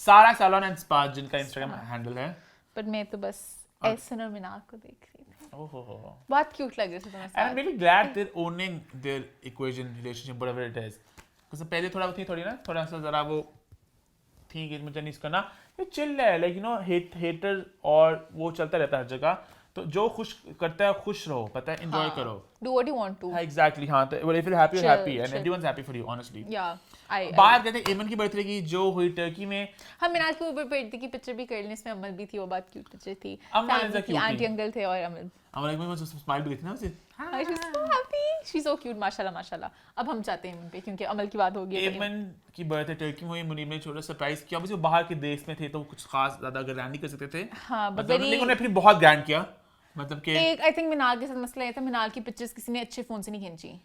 Sara Salon and Spa जिनका Instagram handle है. बट मैं तो बस एहसन और मिनाल को देख रही थी, Oh. बहुत क्यूट लग रहे थे तुम्हारे And I'm साथ। really glad they're owning their equation relationship, whatever it is. Because पहले थोड़ी ना, थोड़ा सा जरा वो थी कि मुझे नहीं करना, ये चिल है, लाइक यू नो हेटर और वो चलता रहता है हर जगह, तो जो खुश करता है खुश रहो, पता है, एंजॉय करो, Do what you want to। हाँ एग्जैक्टली, हाँ तो if you're happy, you're Chill, happy, and chill. everyone's happy for you, honestly. Yeah, बात कहते हैं एमन की बर्थडे की जो हुई टर्की में, हम मिनाल की ऊपर बर्थडे की पिक्चर भी कर ली, इसमें अमल भी थी, वो बात क्यूट पिक्चर थी, अमल is a फैमिली थी, cutie. आंटी अंकल थे और अमल। हमारे में स्माइल भी देखना उसे, She's so happy, she's so cute, माशाल्लाह माशाल्लाह। अब हम चाहते हैं इन पे, क्योंकि अमल की बात हो गई है। एमन की बर्थडे टर्की में हुई, मुनीब ने छोटा सरप्राइज किया, obviously वो बाहर के देश में थे तो कुछ खास ज्यादा ग्रैंड नहीं कर सकते थे, हाँ, but मतलब very- लेकिन उन्होंने फिर बहुत ग्रैंड किया, मतलब कि एक आई थिंक मिनाल के साथ मसला ये था, मिनाल की पिक्चर्स किसी ने अच्छे फोन से नहीं खींची,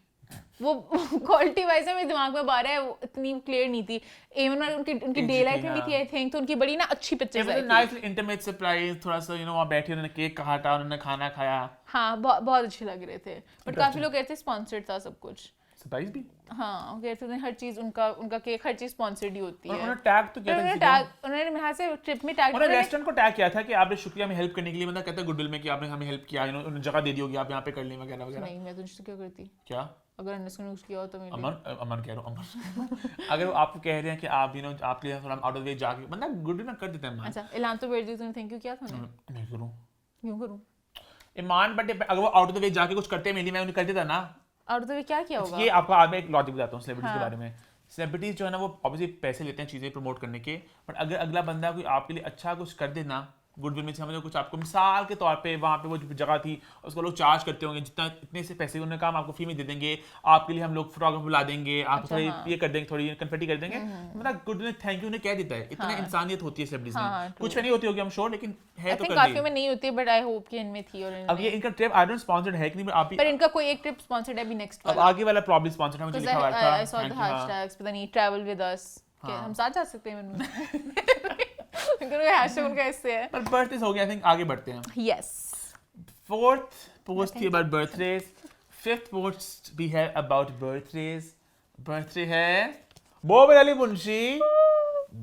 वो क्वालिटी वाइज मेरे दिमाग में बार है, वो इतनी क्लियर नहीं थी। एवन उनकी डे लाइट में भी थी आई थिंक, तो उनकी बड़ी ना अच्छी पिक्चर्स आई थी। नाइस इंटीमेट सरप्राइज, थोड़ा सा यू नो वहाँ बैठे उन्होंने केक काटा, उन्होंने खाना खाया, हाँ बहुत अच्छे लग रहे थे, बट काफी लोग कहते स्पॉन्सर्ड था सब कुछ। सरप्राइज भी, हाँ वो कहते थे हर चीज उनका केक हर चीज स्पॉन्सर्ड ही होती है। उन्होंने टैग तो किया था किसी को, उन्होंने मेरे से ट्रिप में टैग, उन्होंने रेस्टोरेंट को टैग किया था कि आपने शुक्रिया हमें हेल्प करने के लिए, मतलब कहता है गुडविल में कि आपने हमें हेल्प किया, उन्होंने जगह दे दी होगी, आप यहाँ पे कर लें वगैरह वगैरह। नहीं मैं तो उससे क्या करती, क्या अगर अंडरस्टैंड किया हो तो मेरे अमन कह रहा हूँ, अमन अगर वो आपको कह रहे हैं कि आप यू नो आपके लिए थोड़ा आउट ऑफ वे जाके मतलब गुड में कर देते हैं ईमान। अच्छा ऐलान तो भेज दी तूने, थैंक यू किया था उन्हें? नहीं करूँ क्यों करूँ ईमान, बट अगर वो आउट ऑफ द वे जाके कुछ करते मेरे लिए, मैं उन्हें कर देता ना। और तो क्या किया होगा? ये आपको आज मैं एक लॉजिक बताता हूँ सेलिब्रिटीज के हाँ। बारे में। सेलिब्रिटीज जो है ना वो ऑब्वियसली पैसे लेते हैं चीज़ें प्रमोट करने के, बट अगर अगला बंदा कोई आपके लिए अच्छा कुछ कर देना गुडविल में, समझो कुछ आपको मिसाल के तौर पे वहाँ पे वो जो जगह थी उसको लोग चार्ज करते होंगे, जितना इतने से पैसे उन्होंने कहा हम आपको फ्री में दे देंगे, आपके लिए हम लोग फोटोग्राफर बुला देंगे, आप अच्छा, थोड़ी हाँ। ये कर देंगे, थोड़ी कन्फेटी कर देंगे, मतलब गुडविल थैंक यू उन्हें कह देता है। इतना इंसानियत होती है सेलिब्रिटीज हाँ, में, कुछ में नहीं होती होगी हम श्योर, लेकिन है तो कर काफी दी। में नहीं होती, बट आई होप कि इनमें थी। और अब ये इनका ट्रिप आई डोंट स्पॉन्सर्ड है कि नहीं, आप पर इनका कोई एक ट्रिप स्पॉन्सर्ड है अभी नेक्स्ट अब वाला, आगे वाला प्रॉब्लम स्पॉन्सर्ड है, मुझे लिखा हुआ था। आई सॉ द हैशटैग्स, पता नहीं ट्रैवल विद अस, हम साथ जा सकते हैं उनका हैशटैग उनका इससे है। पर बर्थडे हो गया, आई थिंक आगे बढ़ते हैं। यस, फोर्थ पोस्ट थी अबाउट बर्थडेज, फिफ्थ पोस्ट भी है अबाउट बर्थडेज। बर्थडे है बोबल अली मुंशी,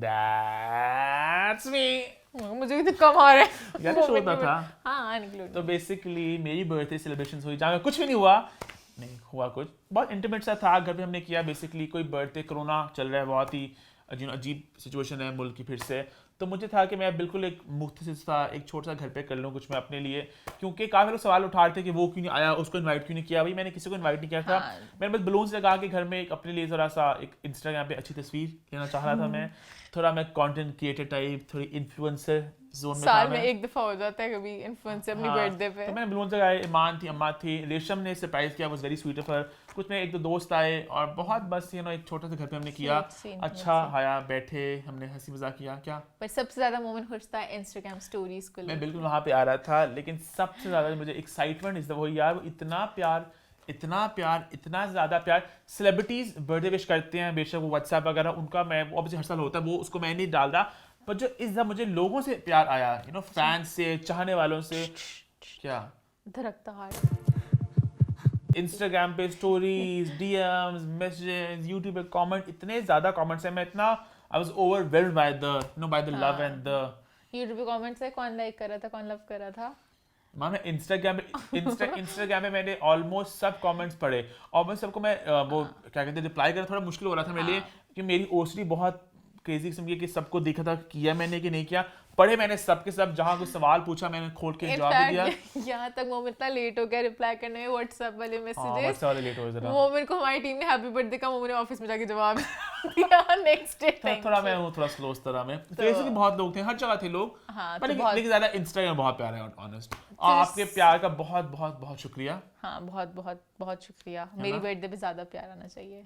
दैट्स मी। मुझे भी तो कम आ रहा है यार शो होता था। हाँ निकलो। तो बेसिकली मेरी बर्थडे सेलिब्रेशन हुई जहाँ कुछ भी नहीं हुआ, नहीं हुआ कुछ, बहुत इंटीमेट सा था, घर पे हमने किया। बेसिकली कोई बर्थडे, कोरोना चल रहा है, बहुत ही अजीब सिचुएशन है मुल्क की फिर से, तो मुझे था कि मैं बिल्कुल एक मुख्तसर सा एक छोटा सा घर पे कर लूँ कुछ मैं अपने लिए, क्योंकि काफ़ी लोग सवाल उठा रहे थे कि वो क्यों नहीं आया, उसको इनवाइट क्यों नहीं किया। भाई मैंने किसी को इनवाइट नहीं किया था, मैंने बस बलून्स लगा के घर में एक अपने लिए ज़रा सा एक इंस्टाग्राम पे अच्छी तस्वीर लेना चाह रहा था मैं, थोड़ा मैं कंटेंट क्रिएटर टाइप, थोड़ी इन्फ्लुएंसर जोन में साल में एक दफा हो जाता है कभी इन्फ्लुएंसर अपनी बर्थडे पे। तो मैंने बलून्स लगाए, ईमान थी, अम्मा थी, रेशम ने सरप्राइज किया, was very sweet of her. कुछ में एक दो दोस्त आए और बहुत बस यू नो एक छोटा सा घर पे हमने किया, अच्छा आया, बैठे, हमने हंसी मजाक किया। क्या पर सबसे ज्यादा मोमेंट खुश था इंस्टाग्राम स्टोरीज को, मैं बिल्कुल वहाँ पे आ रहा था, लेकिन सबसे ज्यादा मुझे एक्साइटमेंट इस वो यार, वो इतना प्यार, इतना ज़्यादा प्यार। सेलिब्रिटीज़ बर्थडे विश करते हैं, बेशक वो व्हाट्सएप वगैरह उनका, मैं वो ऑब्वियसली हर साल होता है, वो उसको मैं नहीं डाल रहा, पर जो इस दफ़ा मुझे लोगों से प्यार आया, यू नो फैंस से, चाहने वालों से, क्या धड़कता हार्ट, इंस्टाग्राम पे स्टोरीज, डीएम्स, मैसेजेस, यूट्यूब पे कमेंट, इतने ज़्यादा कमेंट्स हैं, मैं इतना I was overwhelmed by the love and the YouTube पे कमेंट्स है, कौन लाइक कर रहा था, कौन लव कर रहा था। मैं इंस्टाग्राम पे मैंने ऑलमोस्ट सब कमेंट्स पढ़े और मैं सबको मैं वो क्या कहते हैं रिप्लाई करना थोड़ा मुश्किल हो रहा था मेरे लिए, कि मेरी ओसडी बहुत क्रेजी किस्म की, कि सबको देखा था किया मैंने कि नहीं किया, पढ़े मैंने सब के सब, जहाँ कुछ सवाल पूछा मैंने खोल के जवाब दे दिया। यहाँ तक वो इतना लेट हो गया रिप्लाई करने में व्हाट्सएप वाले मैसेजेस, व्हाट्सएप वाले लेट हो जरा, वो मेरे को हमारी टीम ने हैप्पी बर्थडे का वो मैंने ऑफिस में जाके जवाब दिया नेक्स्ट डे। थोड़ा मैं हूँ थोड़ा स्लो इस तरह में, फेसबुक बहुत लोग थे, हर जगह थे लोग, पर लेकिन ज़्यादा इंस्टाग्राम बहुत प्यारा है ऑनेस्ट। आपके प्यार का बहुत बहुत बहुत शुक्रिया। हाँ बहुत बहुत बहुत शुक्रिया, मेरी बर्थडे पे ज़्यादा प्यार आना चाहिए।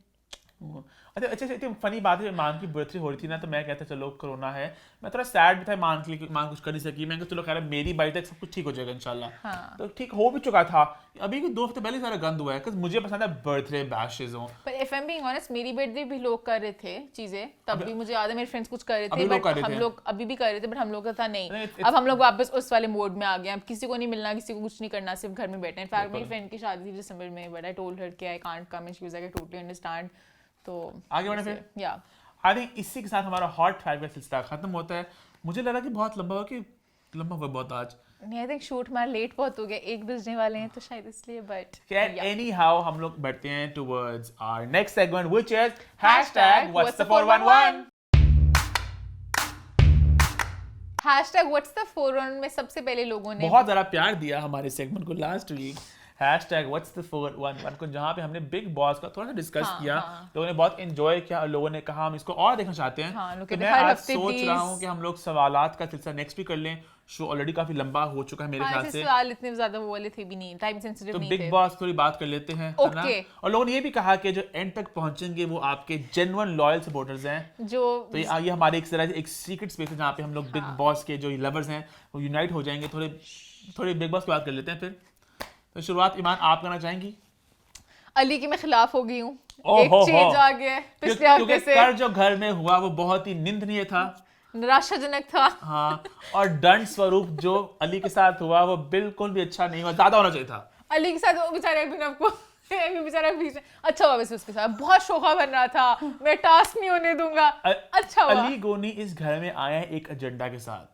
अच्छा इतनी फनी बात है, मान की बर्थडे हो रही थी ना, तो मैं कहता चलो कोरोना है, मैं थोड़ा सैड भी था मान के लिए, मान कुछ कर नहीं सकी, मैं चलो कह रहा मेरी बारी तक सब कुछ ठीक हो जाएगा इंशाल्लाह। हाँ। तो ठीक हो भी चुका था, अभी 2 हफ्ते पहले सारा गंद हुआ है, क्योंकि मुझे पसंद है बर्थडे बैशेस हो। पर if I am being honest, मेरी बर्थडे भी लोग कर रहे थे चीजें, तब भी मुझे याद है मेरे फ्रेंड्स कुछ कर रहे थे, बट हम लोग अभी भी कर रहे थे, बट हम लोग का था नहीं। अब हम लोग वापस उस वाले मोड में आ गए, अब किसी को नहीं मिलना, किसी को कुछ नहीं करना, सिर्फ घर में बैठना। इनफैक्ट मेरी फ्रेंड की शादी थी दिसंबर में, बट आई टोल्ड हर कि I can't come and she was like I totally understand. तो आगे बढ़े फिर, या आई थिंक इसी के साथ हमारा हॉट 5 का सिलसिला खत्म होता है। मुझे लगा कि बहुत लंबा हुआ बहुत आज, नहीं, आई थिंक शूट हमारा लेट बहुत हो गया, 1 बजने वाले हैं, तो शायद इसलिए। बट एनी हाउ हम लोग बढ़ते हैं towards our next segment which is #What'sThe411। #What'sThe411 में सबसे पहले लोगों ने बहुत ज़्यादा प्यार दिया हमारे सेगमेंट को लास्ट वीक, #What'sThe411 को, जहाँ पे हमने बिग बॉस का थोड़ा सा डिस्कस किया। लोगों ने बहुत एंजॉय किया और लोगों ने कहा हम इसको और देखना चाहते हैं। तो मैं आज सोच रहा हूँ कि हम लोग सवालात का सिलसिला नेक्स्ट भी कर लें। शो ऑलरेडी काफी लंबा हो चुका है मेरे ख्याल से, सवाल इतने ज्यादा वो वाले थे भी नहीं, टाइम सेंसिटिव तो नहीं बिग थे। बॉस थोड़ी बात कर लेते हैं, है ना? और लोगों ने ये भी कहा कि जो एंड तक पहुंचेंगे वो आपके जेन्युइन लॉयल सपोर्टर्स हैं। जो तो ये हमारे एक तरह से एक सीक्रेट स्पेस है जहाँ पे हम लोग बिग बॉस के जो लवर्स हैं वो यूनाइट हो जाएंगे। थोड़े बिग बॉस की बात कर लेते हैं फिर। तो शुरुआत ईमान आप करना चाहेंगी? अली की मैं खिलाफ हो गई हूँ, एक चेंज आ गया है पिछले हफ्ते से। कल जो घर में हुआ वो बहुत ही निंदनीय था, निराशाजनक था। हाँ, और दंड स्वरूप जो अली के साथ हुआ वो बिल्कुल भी अच्छा नहीं हुआ, ज्यादा होना चाहिए था। अली के साथ वो बेचारे अभिनव को बेचारा बीच में अच्छा हुआ, वैसे उसके साथ बहुत शोखा बन रहा था, मैं टास्क नहीं होने दूंगा। अच्छा हुआ। अली गोनी इस घर में आया है एक एजेंडा के साथ,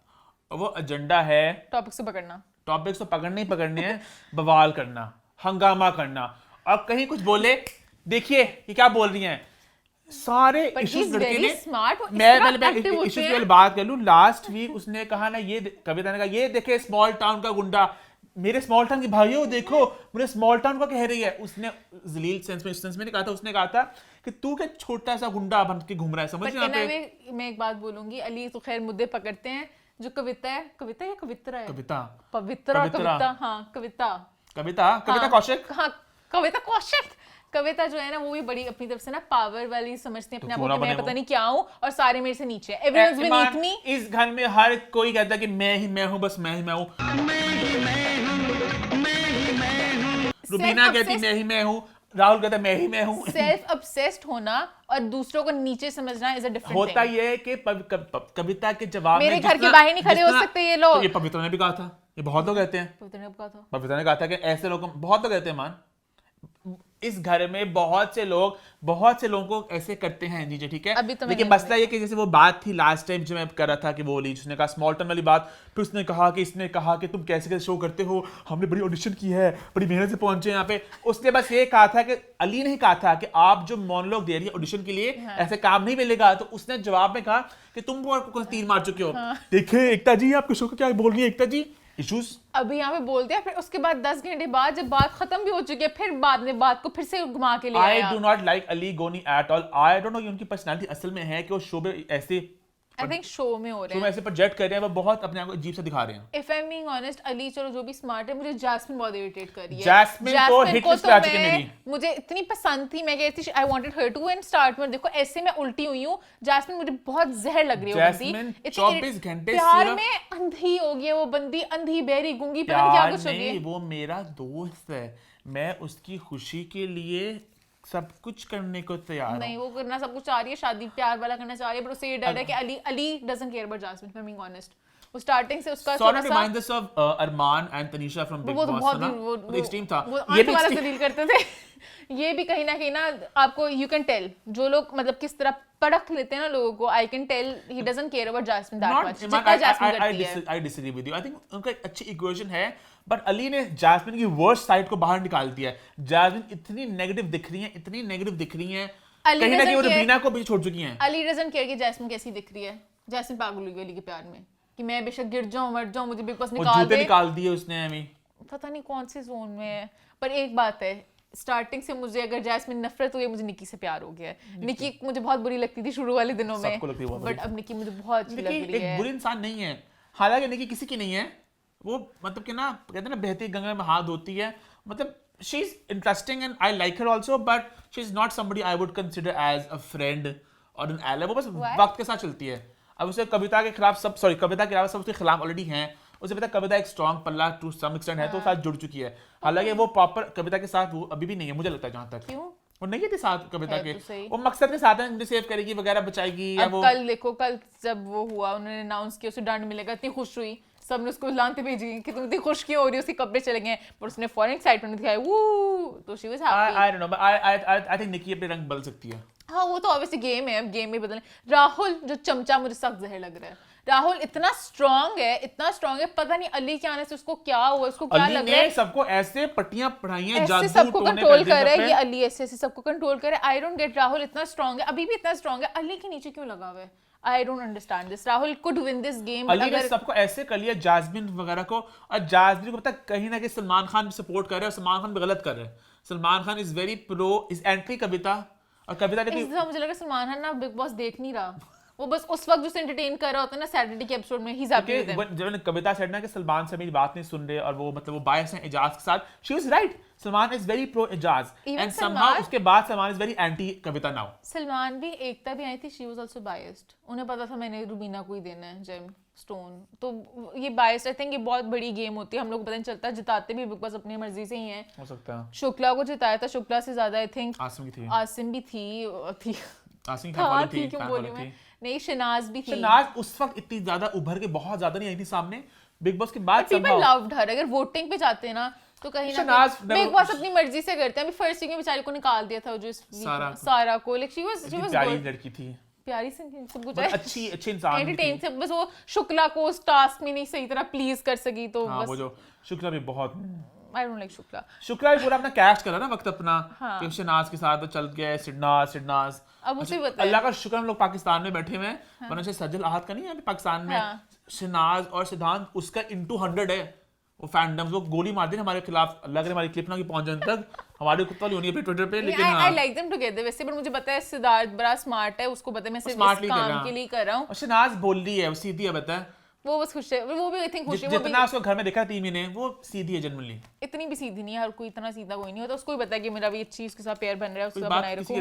और वो एजेंडा है टॉपिक से पकड़ना। टॉपिक्स तो पकड़ने ही पकड़ने हैं, बवाल करना, हंगामा करना, और कहीं कुछ बोले देखिए ये क्या बोल रही हैं, सारे इश्यूज लड़के ने। मैं इश्यूज की बात कर लूं, लास्ट वीक उसने कहा ना, ये कविता ने कहा ये देखे स्मॉल टाउन का गुंडा, मेरे स्मॉल टाउन के भाइयों देखो मुझे स्मॉल टाउन का कह रही है। उसने जलील सेंस में, इस सेंस में नहीं कहा था, उसने कहा था कि तू क्या छोटा सा गुंडा बन के घूम रहा है, समझ रहे हैं? मैं एक बात बोलूंगी, अली तो खैर मुद्दे पकड़ते हैं, जो कविता है, कविता या कवित्रा है, कविता कौशिक, हाँ कविता कौशिक, कविता जो है ना वो भी बड़ी अपनी तरफ से ना पावर वाली समझती है अपने आप को, मैं पता नहीं क्या हूँ और सारे मेरे से नीचे हैं। एवरीवनस बीनीथ मी। इस घर में हर कोई कहता है कि मैं ही मैं हूँ, बस मैं ही मैं हूँ। रुबीना कहती मैं ही मैं हूँ, राहुल कहता मैं ही मैं हूँ। सेल्फ ऑब्सेस्ड होना और दूसरों को नीचे समझना इज अ डिफरेंट होता ये है कि कविता के जवाब मेरे घर के बाहर नहीं खड़े हो सकते ये लोग। ये पवित्र ने भी कहा था, ये बहुत लोग कहते हैं, पवित्र ने कहा था कि ऐसे लोग बहुत लोग कहते हैं, मान इस घर में बहुत से लोगों को ऐसे करते हैं जी, ठीक है। लेकिन मसला ये कि जैसे वो बात थी लास्ट टाइम जो मैं कर रहा था कि वो उसने कहा स्मॉल टाउन वाली बात, फिर उसने कहा कि तुम कैसे शो करते हो, हमने बड़ी ऑडिशन की है, बड़ी मेहनत से पहुंचे यहाँ पे। उसने बस ये कहा था कि अली ने कहा था कि आप जो मोनोलॉग दे रही है ऑडिशन के लिए, ऐसे काम नहीं मिलेगा। तो उसने जवाब में कहा कि तुम तीर मार चुके हो। देखिए एकता जी आपके शो को क्या बोल रही है एकता जी, इश्यूज अभी यहाँ पे बोलते हैं, फिर उसके बाद 10 घंटे बाद जब बात खत्म भी हो चुकी है, फिर बाद में बात को फिर से घुमा के ले आया। I do not like Ali गोनी at all. I don't know कि उनकी पर्सनालिटी असल में है कि वो शो में ऐसे आई थिंक शो में हो रहे हैं, शो में ऐसे प्रोजेक्ट कर रहे हैं, वो बहुत अपने आप को अजीब सा दिखा रहे हैं। If I am being honest, Ali चलो जो भी स्मार्ट है, मुझे जैस्मिन बहुत इरिटेट कर रही है। जैस्मिन तो हिट लिस्ट पे आ चुकी है मेरी, मुझे इतनी पसंद थी, मैं कहती थी I wanted her to end start में। देखो ऐसे मैं उल्टी हुई हूं, जैस्मिन मुझे बहुत जहर लग रही है। जैस्मिन 24 घंटे प्यार में अंधी हो गई है वो बंदी, अंधी बहरी गूंगी, पता नहीं क्या कुछ हो गया। वो मेरा दोस्त है, मैं उसकी खुशी के लिए सब कुछ करने को तैयार नहीं, वो करना सब कुछ चाह रही है, शादी प्यार वाला करना चाह रही है, पर उसे ये डर है कि Ali doesn't care about Jasmin, for being honest. वो स्टार्टिंग से उसका sort of reminds us of Armaan and Tanisha from Bigg Boss, ना वो एक्सट्रीम था, ये भी वाला दलील करते थे। ये भी कहीं ना आपको यू कैन टेल जो लोग मतलब किस तरह परख लेते हैं ना लोगों को, I can tell he doesn't care about Jasmin that much, जितना जैस्मिन करती है। I disagree with you, I think उनका एक अच्छी इक्वेशन है, बट अली ने जैस्मिन की वर्स्ट साइड को बाहर निकाल दिया है। जैस्मिन इतनी नेगेटिव दिख रही है, कहीं ना कहीं वो रुबीना को भी छोड़ चुकी हैं। अली डजंट केयर कि जैस्मिन कैसी दिख रही है। जैस्मिन पागल हुई अली के प्यार में कि मैं बेशक गिर जाऊं मर जाऊं, मुझे बिग बॉस निकाल दिए उसने, हमें पता नहीं कौन से जोन में है। पर एक बात है, स्टार्टिंग से मुझे अगर जैस्मिन नफरत हुई, मुझे निक्की से प्यार हो गया है। निक्की मुझे बहुत बुरी लगती थी शुरू वाले दिनों में, बट अब निक्की मुझे बहुत अच्छी लग रही है। एक बुरी इंसान नहीं है, हालांकि निक्की किसी की नहीं है, वो मतलब कि ना कहते हैं ना बहती गंगा में हाथ धोती है, मतलब she's interesting and I like her also, but she's not somebody I would consider as a friend or an ally. वो बस वक्त के साथ चलती है. अब उसे कविता के खिलाफ कविता के अलावा सब उसके खिलाफ ऑलरेडी हैं. उसे पता कविता एक स्ट्रॉन्ग पल्ला टू सम एक्सटेंट है, तो साथ जुड़ चुकी है. हालांकि वो प्रॉपर कविता के साथ वो अभी भी नहीं है, मुझे लगता है जहां तक. क्यों? वो नहीं थी साथ कविता के. तो वो मकसद के साथ है, मुझे सेव करेगी वगैरह, बचाएगी. या वो कल देखो, कल जब वो हुआ, उन्होंने अनाउंस किया उसे दंड मिलेगा, इतनी खुश हुई, सबने उसको लानते भेजी कि तुम इतनी खुश क्यों हो रही हो, उसके कपड़े चले गए, पर उसने फॉरेन एक्साइटमेंट दिखाया, वो तो she was happy. I don't know, but I think निकी अपने रंग बदल सकती है. हाँ, वो तो ऑब्वियसली गेम है, अब गेम में बदलने. राहुल जो चमचा मुझे सख्त जहर लग रहा है. राहुल इतना स्ट्रांग है, पता नहीं अली के आने से उसको क्या हुआ, उसको क्या लग रहा है. सबको ऐसे पट्टियां पढ़ाई हैं, ऐसे जादू सबको टोने कंट्रोल कर दिए कर रहा है सब ये पे. अली, ऐसे सबको कंट्रोल कर रहा है. I don't get. राहुल इतना स्ट्रांग है, अभी भी इतना स्ट्रांग है, अली के नीचे क्यों लगा हुआ है? I don't understand this. Rahul could win this game. Ali ने सबको ऐसे कर लिया, जास्मिन वगैरह को, और जास्मिन को पता है कहीं ना कहीं सलमान खान सपोर्ट कर रहा है, और सलमान खान भी गलत कर रहा है. Salman Khan is very pro, is anti Kavita, और कविता ने मुझे लगा सलमान खान ना बिग बॉस देख नहीं रहा, वो बस उस वक्त जो एंटरटेन कर रहा होता है ना सैटरडे के एपिसोड में, he is happy with them. जब कविता सेड ना कि सलमान से मेरी बात नहीं सुन रहे, और वो मतलब वो बायस हैं एजाज के साथ. She was right. Salman is very pro Eijaz, and somehow उसके बाद Salman is very anti Kavita now. Salman भी, एकता भी आई थी, शी वाज आल्सो बायस्ड. उन्हें पता था मैंने रुबीना को ही देना है जेम स्टोन, तो ये बायस्ड. आई थिंक ये बहुत बड़ी गेम होती है, हम लोग को पता नहीं चलता. जिताते भी बिग बॉस अपनी मर्जी से ही हैं. हो सकता है शुक्ला को जिताया था, शुक्ला से ज्यादा आई थिंक आसिम भी थी. आसिम थी क्यों बोली मैं, नहीं शनाज भी थी. शनाज उस वक्त इतनी ज्यादा उभर के बहुत ज्यादा नहीं आई थी सामने. बिग बॉस के बाद पीपल लव्ड हर. अगर वोटिंग पे जाते हैं ना तो कहीं ना बिग बॉस अपनी मर्जी से करते हैं. अभी फर्स्ट वीक में बेचारी को निकाल दिया था, जो सारा को, लाइक शी वाज प्यारी लड़की थी, प्यारी से सब कुछ अच्छी इंसान एंटरटेन से. बस वो शुक्ला को उस टास्क में नहीं सही तरह प्लीज कर सकी, तो हाँ, बस वो जो शुक्ला भी बहुत, आई डोंट लाइक शुक्ला भी पूरा अपना कैश करा ना वक्त अपना. हाँ. शनाज के साथ तो चल गए सिडनाज. अब उसे बता, अल्लाह का शुक्र हम लोग पाकिस्तान में बैठे हुए हैं. हाँ. वरना सज्जल आहत का नहीं है अभी पाकिस्तान में. हाँ. शनाज और सिद्धांत उसका into 100 है. वो फैंडम्स वो गोली मार दी हमारे खिलाफ. अल्लाह करे हमारी क्लिप ना की पहुंच जाने तक हमारी कुत्ता होनी है ट्विटर पे. लेकिन आई लाइक देम टुगेदर वैसे, पर मुझे पता है सिद्धार्थ बड़ा स्मार्ट है, उसको पता है मैं सिर्फ इस काम के लिए कर रहा हूं. और शनाज बोल रही है, वो सीधी है, बता है वो बस खुश है. वो भी आई थिंक खुश है. जितना उसको घर में देखा टीम ने, वो सीधी है जनरली. इतनी भी सीधी नहीं है, हर कोई इतना सीधा कोई नहीं होता. उसको भी पता है कि मेरा भी ये चीज के साथ पेयर बन रहा है, उसका बनाए रखो.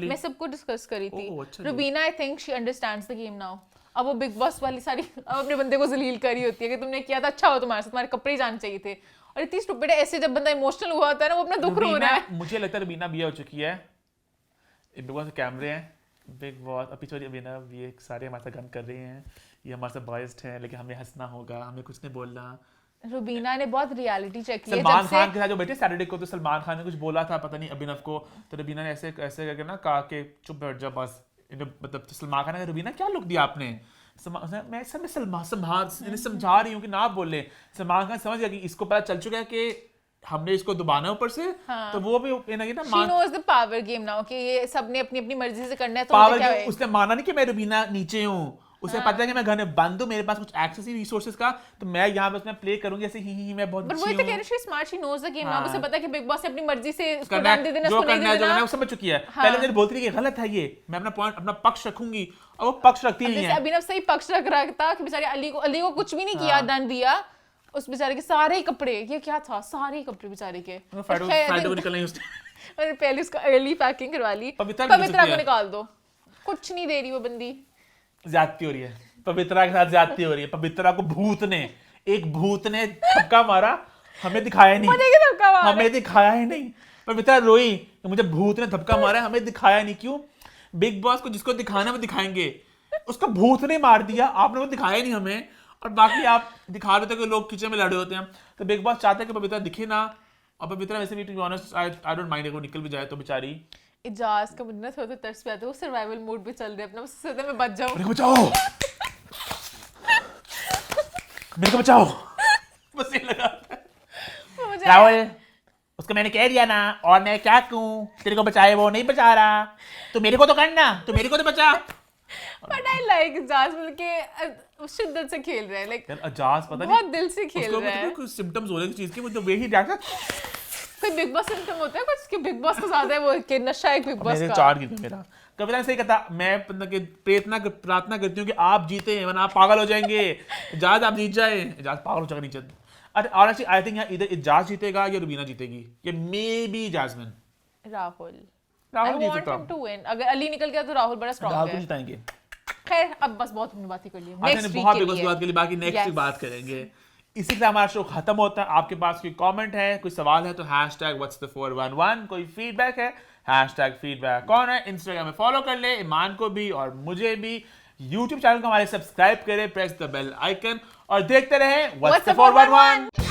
मैं सबको डिस्कस करी थी. Rubina I think she understands the game now. अब वो बिग बॉस वाली सारी अपने बंदे को जलील करी होती है कि तुमने किया था, अच्छा हो तुम्हारे साथ, तुम्हारे कपड़े जाने चाहिए थे. और इतनी स्टूपिड है. ऐसे जब बंदा इमोशनल हुआ होता है ना, वो अपना दुख रो रहा है. मुझे लगता है रुबीना भी हो चुकी है. बिग बॉस कैमरे हैं, बिग बॉस अभी तो रुबीना ये सारे हमारे साथ गन कर रहे हैं, ये हमारे साथ बॉयस्ड है, लेकिन हमें हंसना होगा, हमें कुछ नहीं बोलना. रुबीना ने बहुत रियलिटी चेक किया. सलमान खान के साथ जो बैठे सैटरडे को, तो सलमान खान ने कुछ बोला था पता नहीं अभिनव को, तो रुबीना ने ऐसे करके ना कहा कि चुप बैठ जा बस. मतलब सलमान खान ने रुबीना क्या लुक दिया आपने. मैं समझा रही हूँ कि ना बोले. सलमान खान समझ गया कि इसको पता चल चुका है कि हमने इसको दबाना ऊपर से. हाँ. तो वो भी ना she knows the power game now कि ये सबने अपनी अपनी मर्जी से करना है. तो पावर क्या है? उसने माना नहीं कि मैं रुबीना नीचे हूँ. उसे पता है कि मैं घर में बंद हूँ, मेरे पास कुछ एक्सेस ही रिसोर्सेज का, तो मैं यहाँ पे उसमें प्ले करूंगी ऐसे ही मैं बहुत अच्छी हूँ. बट वो तो कह रही है smart, she knows the game now. उसे पता है कि बिग बॉस से अपनी मर्जी से उसको डाल दे देना, उसको नहीं दे देना. वो समझ चुकी है. पहले मुझे बोलती थी कि गलत है ये, मैं अपना पॉइंट अपना पक्ष रखूंगी, और वो पक्ष रखती नहीं है. अभिनव सही पक्ष रख रहा था कि बेचारे अली को कुछ भी नहीं किया, दंड दिया. उस बेचारे के सारे ही कपड़े, ये क्या था, सारे ही कपड़े बेचारे के फ्राइडे को निकलने उसने. और पहले उसका अर्ली पैकिंग करवा ली. पवित्रा को निकाल दो, कुछ नहीं दे रही वो बंदी. ज्यादती हो रही है पवित्रा के साथ, ज्यादती हो रही है. पवित्रा को एक भूत ने धक्का मारा, हमें दिखाया नहीं, हमें दिखाया ही नहीं. पवित्रा रोई, मुझे भूत ने धक्का मारा, हमें दिखाया नहीं. क्यों? बिग बॉस को जिसको दिखाना वो दिखाएंगे. उसको भूत ने मार दिया, आपने वो दिखाया नहीं हमें, और बाकी आप दिखा रहे थे कि लोग किचन में लड़े होते हैं. तो बिग बॉस चाहता है कि पवित्रा दिखे ना. और पवित्रा वैसे भी to be honest I don't mind अगर निकल भी जाए तो बेचारी. इजाज का मुझे थोड़ा तरस पे आता है, वो सर्वाइवल मोड पे चल रहे हैं अपना, उससे ज्यादा मैं बच जाऊं. मेरे को बचाओ, मेरे को बचाओ. बस ये लगा राहुल, उसको मैंने कह दिया ना, और मैं क्या कहूं, तेरे को बचाए, वो नहीं बचा रहा, तो मेरे को तो करना, तो मेरे को तो बचा. बट आई लाइक इजाज, मतलब शिद्दत से खेल रहा है. लाइक इजाज पता नहीं बहुत दिल से खेल रहा है. कुछ सिम्टम्स हो रहे हैं चीज के, मुझे वही रिएक्ट. कोई बिग बॉस सिम्टम होता है कुछ कि बिग बॉस का ज्यादा है, वो कि नशा है बिग बॉस का. चार्ज किया मेरा. कविता ने सही कहा, मैं प्रार्थना करती हूँ कि आप जीते, वरना आप पागल हो जाएंगे. इजाज आप जीत जाए. इजाज पागल हो जाएगा नीचे. और actually I think यहाँ इधर इजाज जीतेगा या रुबीना जीतेगी या मे बी जैस्मिन। राहुल राहुल जीत I want सकता him to win. अगर अली निकल गया तो राहुल बड़ा स्ट्रॉन्ग राहुल को है। जिताएंगे। खैर अब बस बहुत हमने बातें कर ली, अच्छा नेक्स्ट ने वीक बहुत के बिग बॉस लिए बात के लिए, बाकी नेक्स्ट वीक Yes. बात करेंगे। इसी के साथ हमारा शो खत्म होता है। आपके पास कोई कमेंट है, कोई सवाल है तो #what's the411, कोई फीडबैक है #feedback कौन है, इंस्टाग्राम में फॉलो कर ले ईमान को भी और मुझे भी, यूट्यूब चैनल को हमारे सब्सक्राइब करें, प्रेस द बेल आइकन और देखते रहें What's the 411।